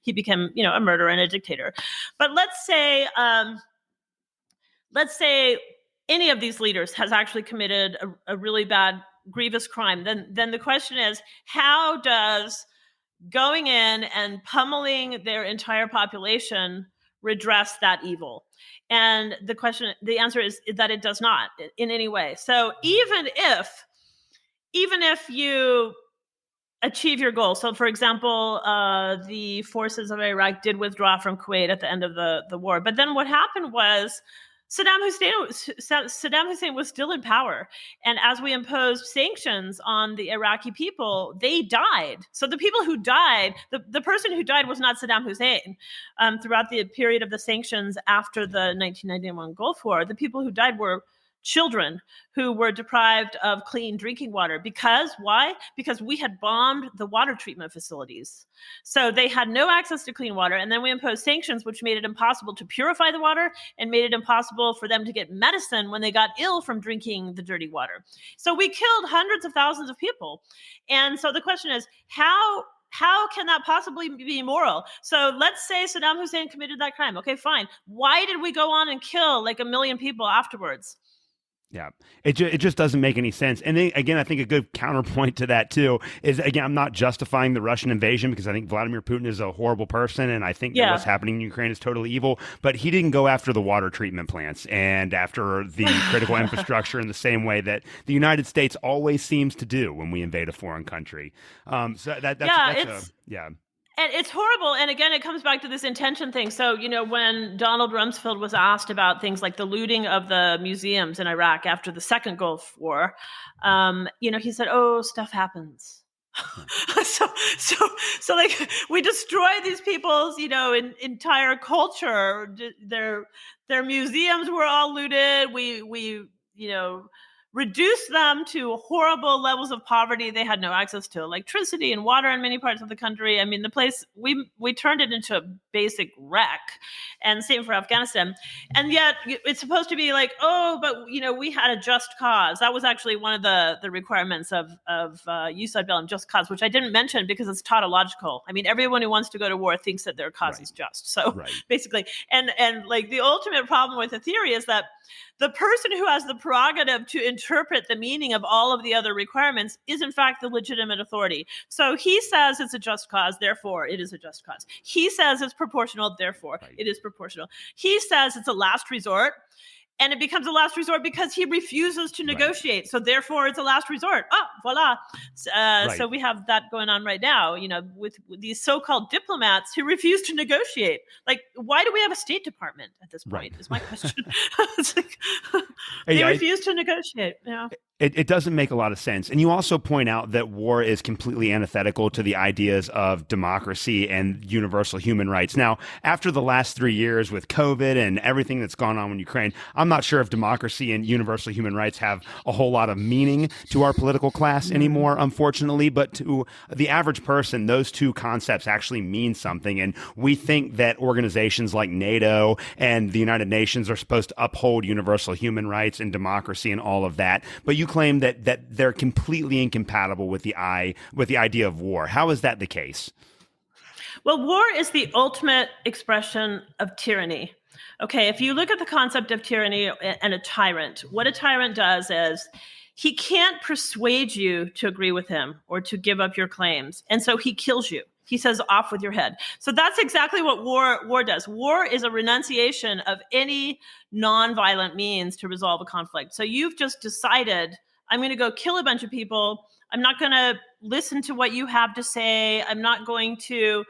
a murderer and a dictator. But let's say any of these leaders has actually committed a really bad, grievous crime. Then the question is, how does going in and pummeling their entire population redress that evil? And the answer is that it does not in any way. So even if you achieve your goal, so for example, the forces of Iraq did withdraw from Kuwait at the end of the war, but then what happened was Saddam Hussein was still in power. And as we imposed sanctions on the Iraqi people, they died. So the people who died, the person who died was not Saddam Hussein. Throughout the period of the sanctions after the 1991 Gulf War, the people who died were children who were deprived of clean drinking water. Why? Because we had bombed the water treatment facilities. So they had no access to clean water. And then we imposed sanctions, which made it impossible to purify the water and made it impossible for them to get medicine when they got ill from drinking the dirty water. So we killed hundreds of thousands of people. And so the question is, how can that possibly be moral? So let's say Saddam Hussein committed that crime. Okay, fine. Why did we go on and kill like 1 million people afterwards? Yeah, it just doesn't make any sense. And then, again, I think a good counterpoint to that, too, is, again, I'm not justifying the Russian invasion because I think Vladimir Putin is a horrible person. And I think that what's happening in Ukraine is totally evil. But he didn't go after the water treatment plants and after the critical infrastructure in the same way that the United States always seems to do when we invade a foreign country. And it's horrible. And again, it comes back to this intention thing. So, when Donald Rumsfeld was asked about things like the looting of the museums in Iraq after the second Gulf War, he said, "Oh, stuff happens." so like we destroy these people's, entire culture. Their museums were all looted. We reduced them to horrible levels of poverty. They had no access to electricity and water in many parts of the country. I mean, the place, we turned it into a basic wreck. And same for Afghanistan. And yet it's supposed to be like, oh, but we had a just cause. That was actually one of the requirements of Jus ad bellum, just cause, which I didn't mention because it's tautological. I mean, everyone who wants to go to war thinks that their cause is just. So basically, and like the ultimate problem with the theory is that the person who has the prerogative to interpret the meaning of all of the other requirements is in fact the legitimate authority. So he says it's a just cause, therefore it is a just cause. He says it's proportional, therefore it is proportional. He says it's a last resort, and it becomes a last resort because he refuses to negotiate. So therefore it's a last resort. Ah, voila. So we have that going on right now, with these so-called diplomats who refuse to negotiate. Like, why do we have a State Department at this point is my question. It's like, they refuse to negotiate. Yeah. It doesn't make a lot of sense. And you also point out that war is completely antithetical to the ideas of democracy and universal human rights. Now, after the last 3 years with COVID and everything that's gone on in Ukraine, I'm not sure if democracy and universal human rights have a whole lot of meaning to our political class anymore, unfortunately. But to the average person, those two concepts actually mean something. And we think that organizations like NATO and the United Nations are supposed to uphold universal human rights and democracy and all of that. But you claim that they're completely incompatible with the idea of war. How is that the case? Well, war is the ultimate expression of tyranny. Okay, if you look at the concept of tyranny and a tyrant, what a tyrant does is he can't persuade you to agree with him or to give up your claims. And so he kills you. He says, off with your head. So that's exactly what war does. War is a renunciation of any nonviolent means to resolve a conflict. So you've just decided, I'm going to go kill a bunch of people. I'm not going to listen to what you have to say. I'm not going to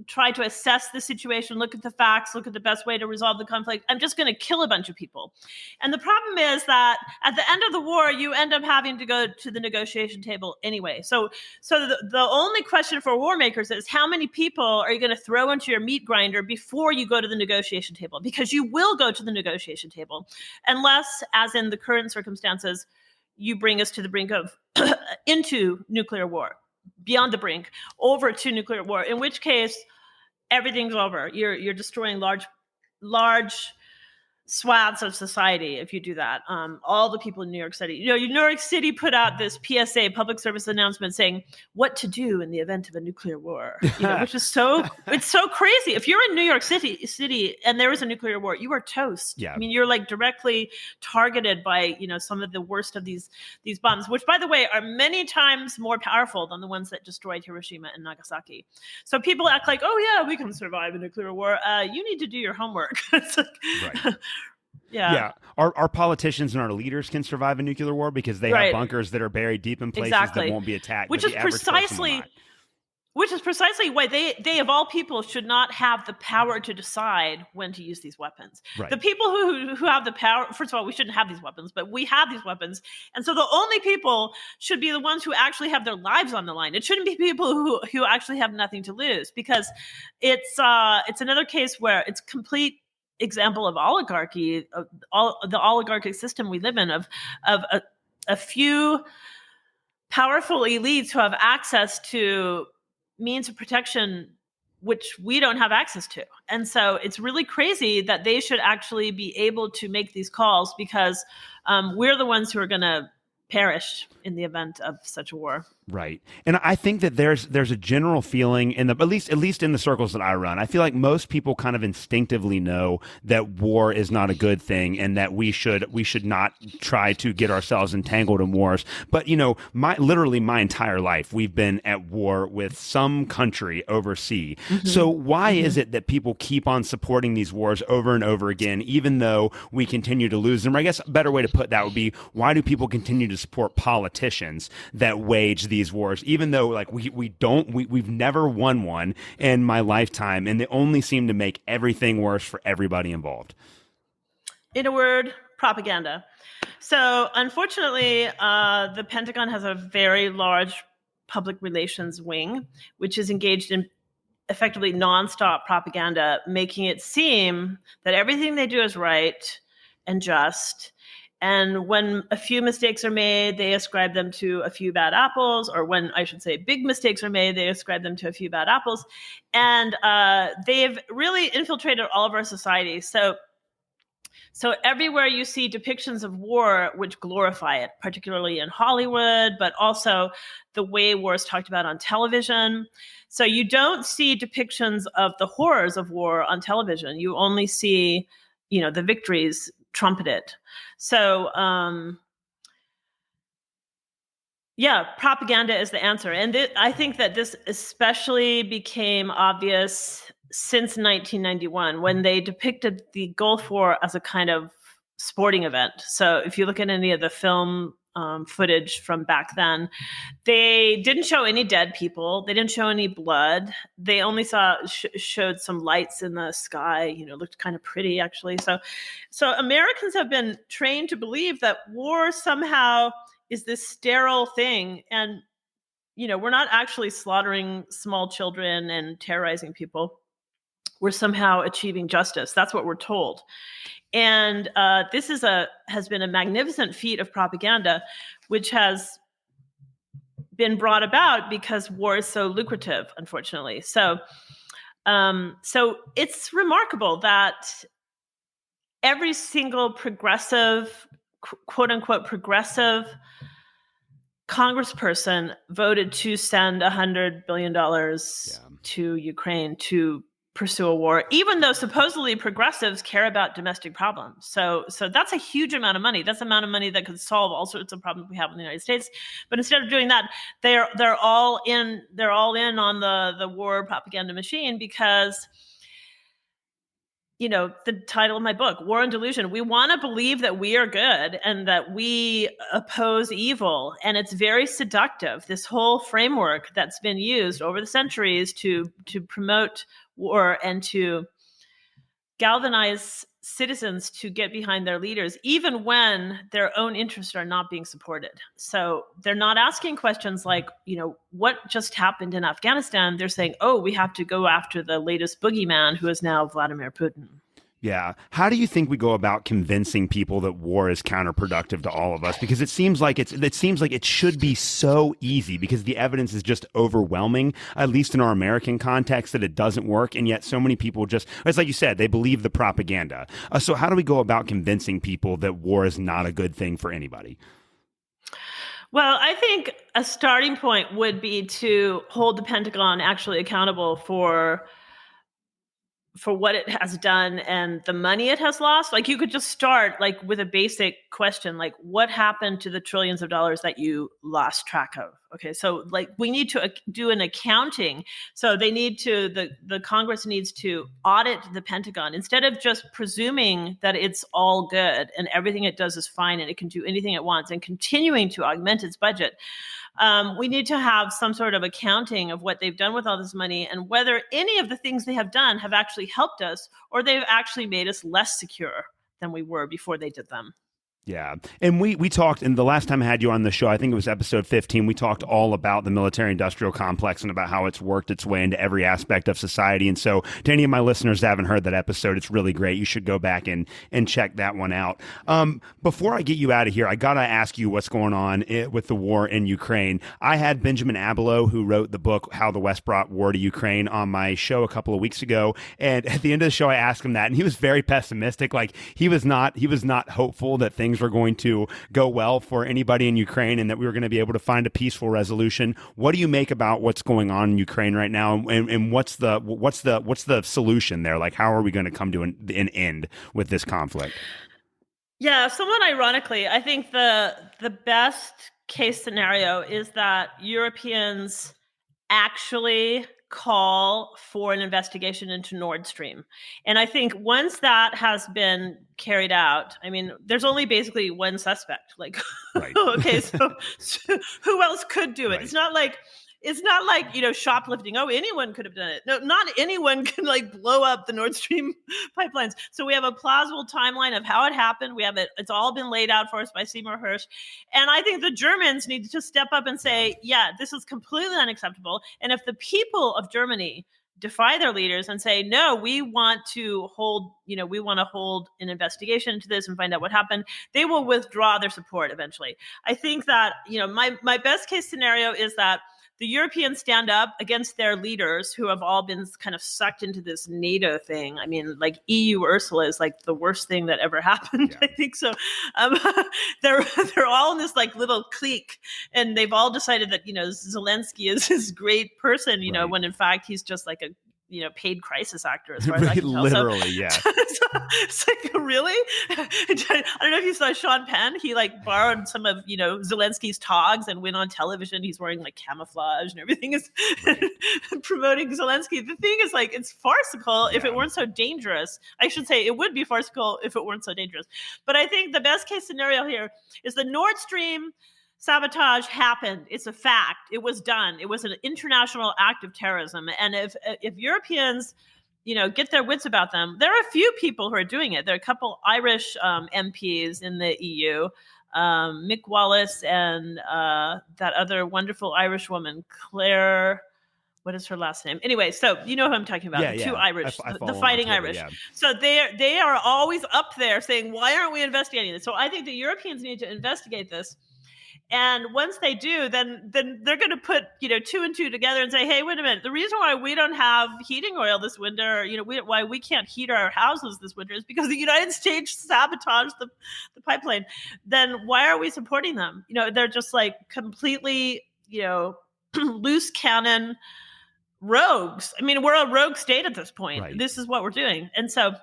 try to assess the situation, look at the facts, look at the best way to resolve the conflict. I'm just going to kill a bunch of people. And the problem is that at the end of the war, you end up having to go to the negotiation table anyway. So the only question for war makers is, how many people are you going to throw into your meat grinder before you go to the negotiation table? Because you will go to the negotiation table unless, as in the current circumstances, you bring us to the brink of into nuclear war. Beyond the brink, over to nuclear war, in which case everything's over. You're destroying large swaths of society if you do that. All the people in New York City. New York City put out this PSA, public service announcement, saying what to do in the event of a nuclear war. Which is it's so crazy. If you're in New York City and there is a nuclear war, you are toast. Yeah. I mean, you're like directly targeted by some of the worst of these bombs, which, by the way, are many times more powerful than the ones that destroyed Hiroshima and Nagasaki. So people act like, oh yeah, we can survive a nuclear war. You need to do your homework. It's like, right. Yeah. Our politicians and our leaders can survive a nuclear war because they have bunkers that are buried deep in places that won't be attacked. Which is precisely why they of all people should not have the power to decide when to use these weapons. Right. The people who have the power, first of all, we shouldn't have these weapons, but we have these weapons. And so the only people should be the ones who actually have their lives on the line. It shouldn't be people who actually have nothing to lose, because it's another case where it's complete example of oligarchy, the oligarchic system we live in, of a few powerful elites who have access to means of protection which we don't have access to. And so it's really crazy that they should actually be able to make these calls, because we're the ones who are going to perish in the event of such a war. Right. And I think that there's a general feeling at least in the circles that I run. I feel like most people kind of instinctively know that war is not a good thing, and that we should not try to get ourselves entangled in wars. But literally my entire life we've been at war with some country overseas. Mm-hmm. So why is it that people keep on supporting these wars over and over again, even though we continue to lose them? I guess a better way to put that would be, why do people continue to support politicians that wage these wars, even though we've never won one in my lifetime, and they only seem to make everything worse for everybody involved? In a word, propaganda. So unfortunately, the Pentagon has a very large public relations wing, which is engaged in effectively nonstop propaganda, making it seem that everything they do is right and just, And when a few mistakes are made, they ascribe them to a few bad apples, or when I should say big mistakes are made, they ascribe them to a few bad apples. And they've really infiltrated all of our society. So everywhere you see depictions of war, which glorify it, particularly in Hollywood, but also the way war is talked about on television. So you don't see depictions of the horrors of war on television. You only see, the victories trumpeted. So, propaganda is the answer. And I think that this especially became obvious since 1991, when they depicted the Gulf War as a kind of sporting event. So if you look at any of the film footage from back then, they didn't show any dead people. They didn't show any blood. They only showed some lights in the sky. Looked kind of pretty, actually. So Americans have been trained to believe that war somehow is this sterile thing, and we're not actually slaughtering small children and terrorizing people. We're somehow achieving justice. That's what we're told. And this has been a magnificent feat of propaganda, which has been brought about because war is so lucrative, unfortunately. So it's remarkable that every single progressive, quote unquote, progressive congressperson voted to send $100 billion to Ukraine to pursue a war, even though supposedly progressives care about domestic problems. So that's a huge amount of money. That's the amount of money that could solve all sorts of problems we have in the United States. But instead of doing that, they're all in on the war propaganda machine, because the title of my book, War and Delusion, we want to believe that we are good and that we oppose evil. And it's very seductive, this whole framework that's been used over the centuries to promote war and to galvanize citizens to get behind their leaders, even when their own interests are not being supported. So they're not asking questions like, what just happened in Afghanistan? They're saying, we have to go after the latest boogeyman, who is now Vladimir Putin. Yeah. How do you think we go about convincing people that war is counterproductive to all of us? Because it seems like it should be so easy, because the evidence is just overwhelming, at least in our American context, that it doesn't work. And yet so many people it's like you said, they believe the propaganda. So how do we go about convincing people that war is not a good thing for anybody? Well, I think a starting point would be to hold the Pentagon actually accountable for what it has done and the money it has lost. Like, you could just start with a basic question, like, what happened to the trillions of dollars that you lost track of? Okay, so we need to do an accounting. So the Congress needs to audit the Pentagon instead of just presuming that it's all good and everything it does is fine and it can do anything it wants and continuing to augment its budget. We need to have some sort of accounting of what they've done with all this money and whether any of the things they have done have actually helped us or they've actually made us less secure than we were before they did them. Yeah. And we talked, and the last time I had you on the show, I think it was episode 15, we talked all about the military-industrial complex and about how it's worked its way into every aspect of society. And so to any of my listeners that haven't heard that episode, it's really great. You should go back and check that one out. Before I get you out of here, I got to ask you what's going on with the war in Ukraine. I had Benjamin Abelow, who wrote the book, How the West Brought War to Ukraine, on my show a couple of weeks ago. And at the end of the show, I asked him that, and he was very pessimistic. Like, he was not hopeful that things were going to go well for anybody in Ukraine and that we were going to be able to find a peaceful resolution. What do you make about what's going on in Ukraine right now, and what's the solution there? Like, how are we going to come to an end with this conflict? Yeah, somewhat ironically, I think the best case scenario is that Europeans actually call for an investigation into Nord Stream. And I think once that has been carried out, I mean, there's only basically one suspect. Right. Okay, so who else could do it? Right. It's not like shoplifting. Anyone could have done it. No, not anyone can blow up the Nord Stream pipelines. So we have a plausible timeline of how it happened. We have it. It's all been laid out for us by Seymour Hersh. And I think the Germans need to step up and say, yeah, this is completely unacceptable. And if the people of Germany defy their leaders and say, no, we want to hold an investigation into this and find out what happened, they will withdraw their support eventually. I think that, my best case scenario is that the Europeans stand up against their leaders who have all been kind of sucked into this NATO thing. I mean, like EU Ursula is like the worst thing that ever happened. Yeah. I think so. They're all in this like little clique, and they've all decided that, Zelensky is this great person, right. When in fact he's just like a paid crisis actor, as far as I can tell. Literally, yeah. It's like, really? I don't know if you saw Sean Penn. He like borrowed some of, Zelensky's togs and went on television. He's wearing like camouflage and everything is right. promoting Zelensky. The thing is, like, it's farcical if it weren't so dangerous. I should say it would be farcical if it weren't so dangerous. But I think the best case scenario here is the Nord Stream sabotage happened. It's a fact. It was done. It was an international act of terrorism. And if Europeans, get their wits about them, there are a few people who are doing it. There are a couple Irish MPs in the EU, Mick Wallace and that other wonderful Irish woman, Claire. What is her last name? Anyway, so you know who I'm talking about. Yeah, the two Irish, the fighting Twitter, Irish. Yeah. So they are always up there saying, why aren't we investigating this? So I think the Europeans need to investigate this. And once they do, then they're going to put, 2 and 2 together and say, hey, wait a minute. The reason why we don't have heating oil this winter, why we can't heat our houses this winter is because the United States sabotaged the pipeline. Then why are we supporting them? They're just like completely, loose cannon rogues. I mean, we're a rogue state at this point. Right. This is what we're doing. And so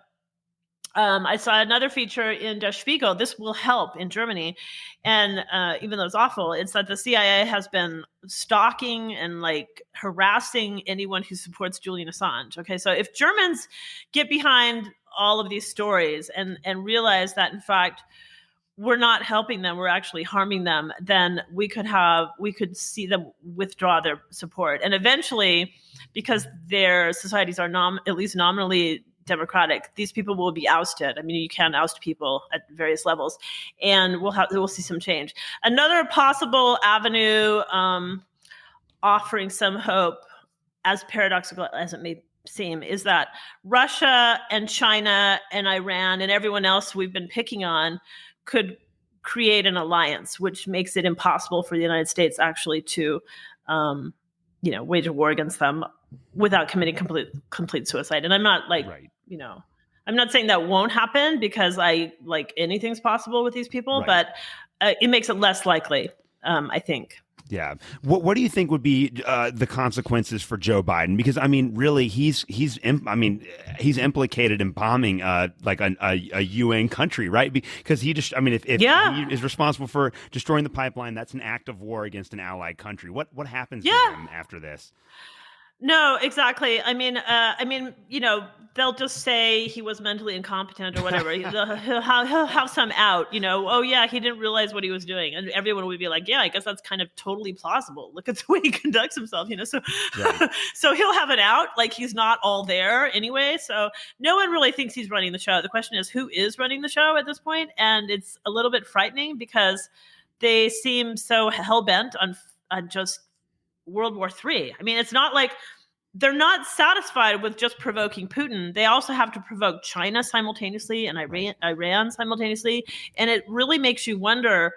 I saw another feature in Der Spiegel. This will help in Germany. And even though it's awful, it's that the CIA has been stalking and like harassing anyone who supports Julian Assange. Okay, so if Germans get behind all of these stories and realize that, in fact, we're not helping them, we're actually harming them, then we could see them withdraw their support. And eventually, because their societies are at least nominally democratic, these people will be ousted. I mean, you can oust people at various levels, and we'll see some change. Another possible avenue offering some hope, as paradoxical as it may seem, is that Russia and China and Iran and everyone else we've been picking on could create an alliance, which makes it impossible for the United States actually to wage a war against them without committing complete suicide. And I'm not like, right. I'm not saying that won't happen, because anything's possible with these people, right. But it makes it less likely, I think. Yeah. What do you think would be the consequences for Joe Biden? Because I mean, really, he's implicated in bombing like a UN country, right? Because he just, if he is responsible for destroying the pipeline, that's an act of war against an allied country. What happens to him after this? No, exactly. I mean, they'll just say he was mentally incompetent or whatever. He'll have some out, oh yeah, he didn't realize what he was doing. And everyone would be like, yeah, I guess that's kind of totally plausible. Look at the way he conducts himself, so, right. So he'll have it out. Like, he's not all there anyway. So no one really thinks he's running the show. The question is, who is running the show at this point? And it's a little bit frightening because they seem so hell-bent on just World War III. I mean, it's not like they're not satisfied with just provoking Putin. They also have to provoke China simultaneously and Iran simultaneously. And it really makes you wonder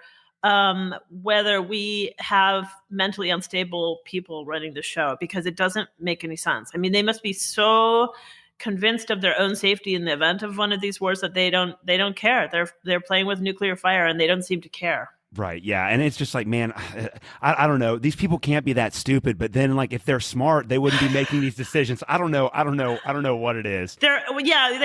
whether we have mentally unstable people running the show, because it doesn't make any sense. I mean, they must be so convinced of their own safety in the event of one of these wars that they don't care. They're playing with nuclear fire and they don't seem to care. Right. Yeah. And it's just like, man, I don't know. These people can't be that stupid. But then, like, if they're smart, they wouldn't be making these decisions. I don't know what it is. They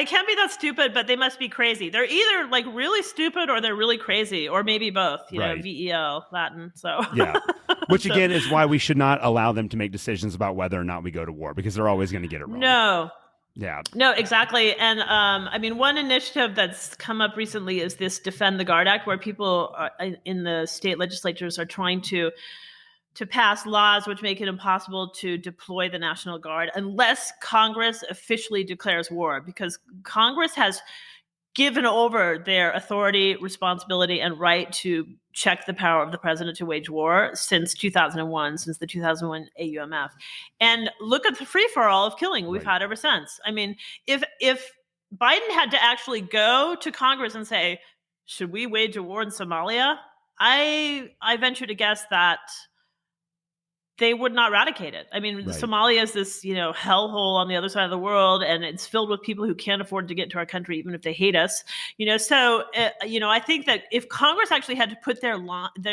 can't be that stupid, but they must be crazy. They're either like really stupid or they're really crazy, or maybe both. Right. VEL, Latin. So yeah. Which again is why we should not allow them to make decisions about whether or not we go to war, because they're always going to get it wrong. No. Yeah. No, exactly. And one initiative that's come up recently is this Defend the Guard Act, where people in the state legislatures are trying to pass laws which make it impossible to deploy the National Guard unless Congress officially declares war, because Congress has given over their authority, responsibility, and right to check the power of the president to wage war since 2001, since the 2001 AUMF. And look at the free-for-all of killing we've had ever since. I mean, if Biden had to actually go to Congress and say, should we wage a war in Somalia? I venture to guess that they would not eradicate it. I mean, Somalia is this, hellhole on the other side of the world, and it's filled with people who can't afford to get to our country, even if they hate us. So I think that if Congress actually had to put their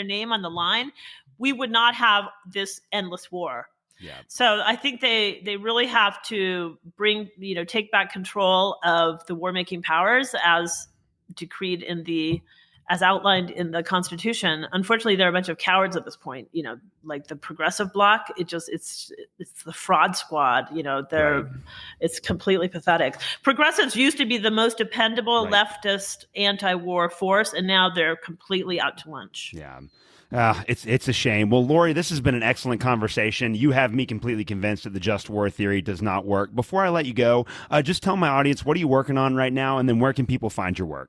name on the line, we would not have this endless war. Yeah. So I think they really have to take back control of the war-making powers as decreed as outlined in the Constitution. Unfortunately, there are a bunch of cowards at this point, like the progressive bloc. It's the fraud squad, it's completely pathetic. Progressives used to be the most dependable leftist anti-war force, and now they're completely out to lunch. Yeah. It's a shame. Well, Laurie, this has been an excellent conversation. You have me completely convinced that the just war theory does not work. Before I let you go, just tell my audience, what are you working on right now? And then where can people find your work?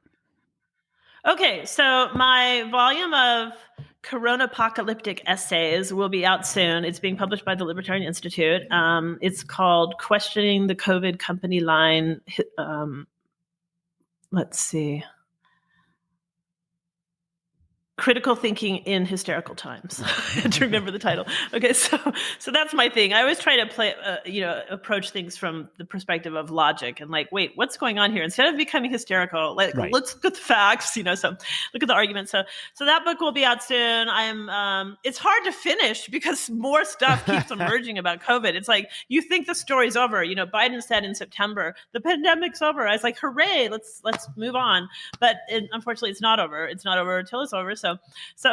Okay, so my volume of Corona-apocalyptic essays will be out soon. It's being published by the Libertarian Institute. It's called Questioning the COVID Company Line. Let's see. Critical Thinking in Hysterical Times. To remember the title. Okay, so that's my thing. I always try to approach things from the perspective of logic and wait, what's going on here? Instead of becoming hysterical, let's look at the facts. So look at the argument. So that book will be out soon. It's hard to finish because more stuff keeps emerging about COVID. It's like you think the story's over. Biden said in September the pandemic's over. I was like, hooray, let's move on. But unfortunately, it's not over. It's not over until it's over. So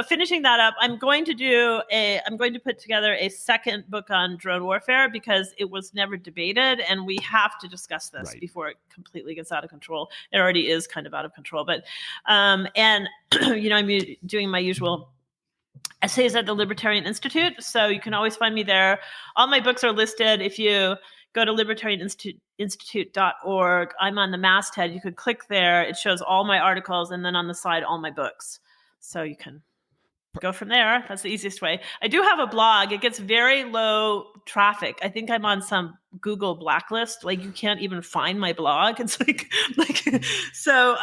finishing that up, I'm going to put together a second book on drone warfare because it was never debated, and we have to discuss this before it completely gets out of control. It already is kind of out of control, but I'm doing my usual essays at the Libertarian Institute, so you can always find me there. All my books are listed. If you go to libertarianinstitute.org, I'm on the masthead. You could click there. It shows all my articles, and then on the side, all my books. So you can go from there. That's the easiest way. I do have a blog. It gets very low traffic. I think I'm on some Google blacklist. You can't even find my blog. It's so,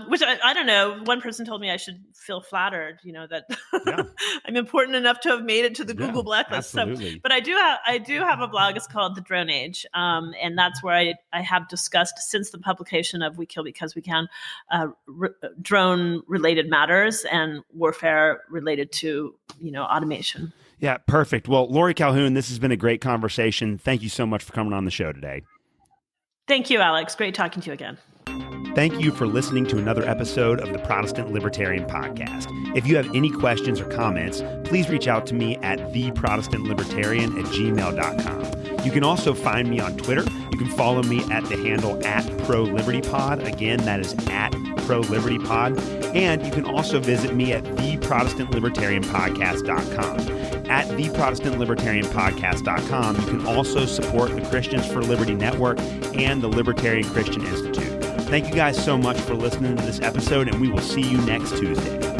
which I don't know. One person told me I should feel flattered, that I'm important enough to have made it to the Google blacklist. Absolutely. So, but I do have a blog. It's called The Drone Age. And that's where I have discussed since the publication of We Kill Because We Can, drone related matters and warfare related to, automation. Yeah, perfect. Well, Laurie Calhoun, this has been a great conversation. Thank you so much for coming on the show today. Thank you, Alex. Great talking to you again. Thank you for listening to another episode of the Protestant Libertarian Podcast. If you have any questions or comments, please reach out to me at theprotestantlibertarian@gmail.com. You can also find me on Twitter. You can follow me at the handle @ProLibertyPod. Again, that is @ProLibertyPod. And you can also visit me at theprotestantlibertarianpodcast.com. At theprotestantlibertarianpodcast.com, you can also support the Christians for Liberty Network and the Libertarian Christian Institute. Thank you guys so much for listening to this episode, and we will see you next Tuesday.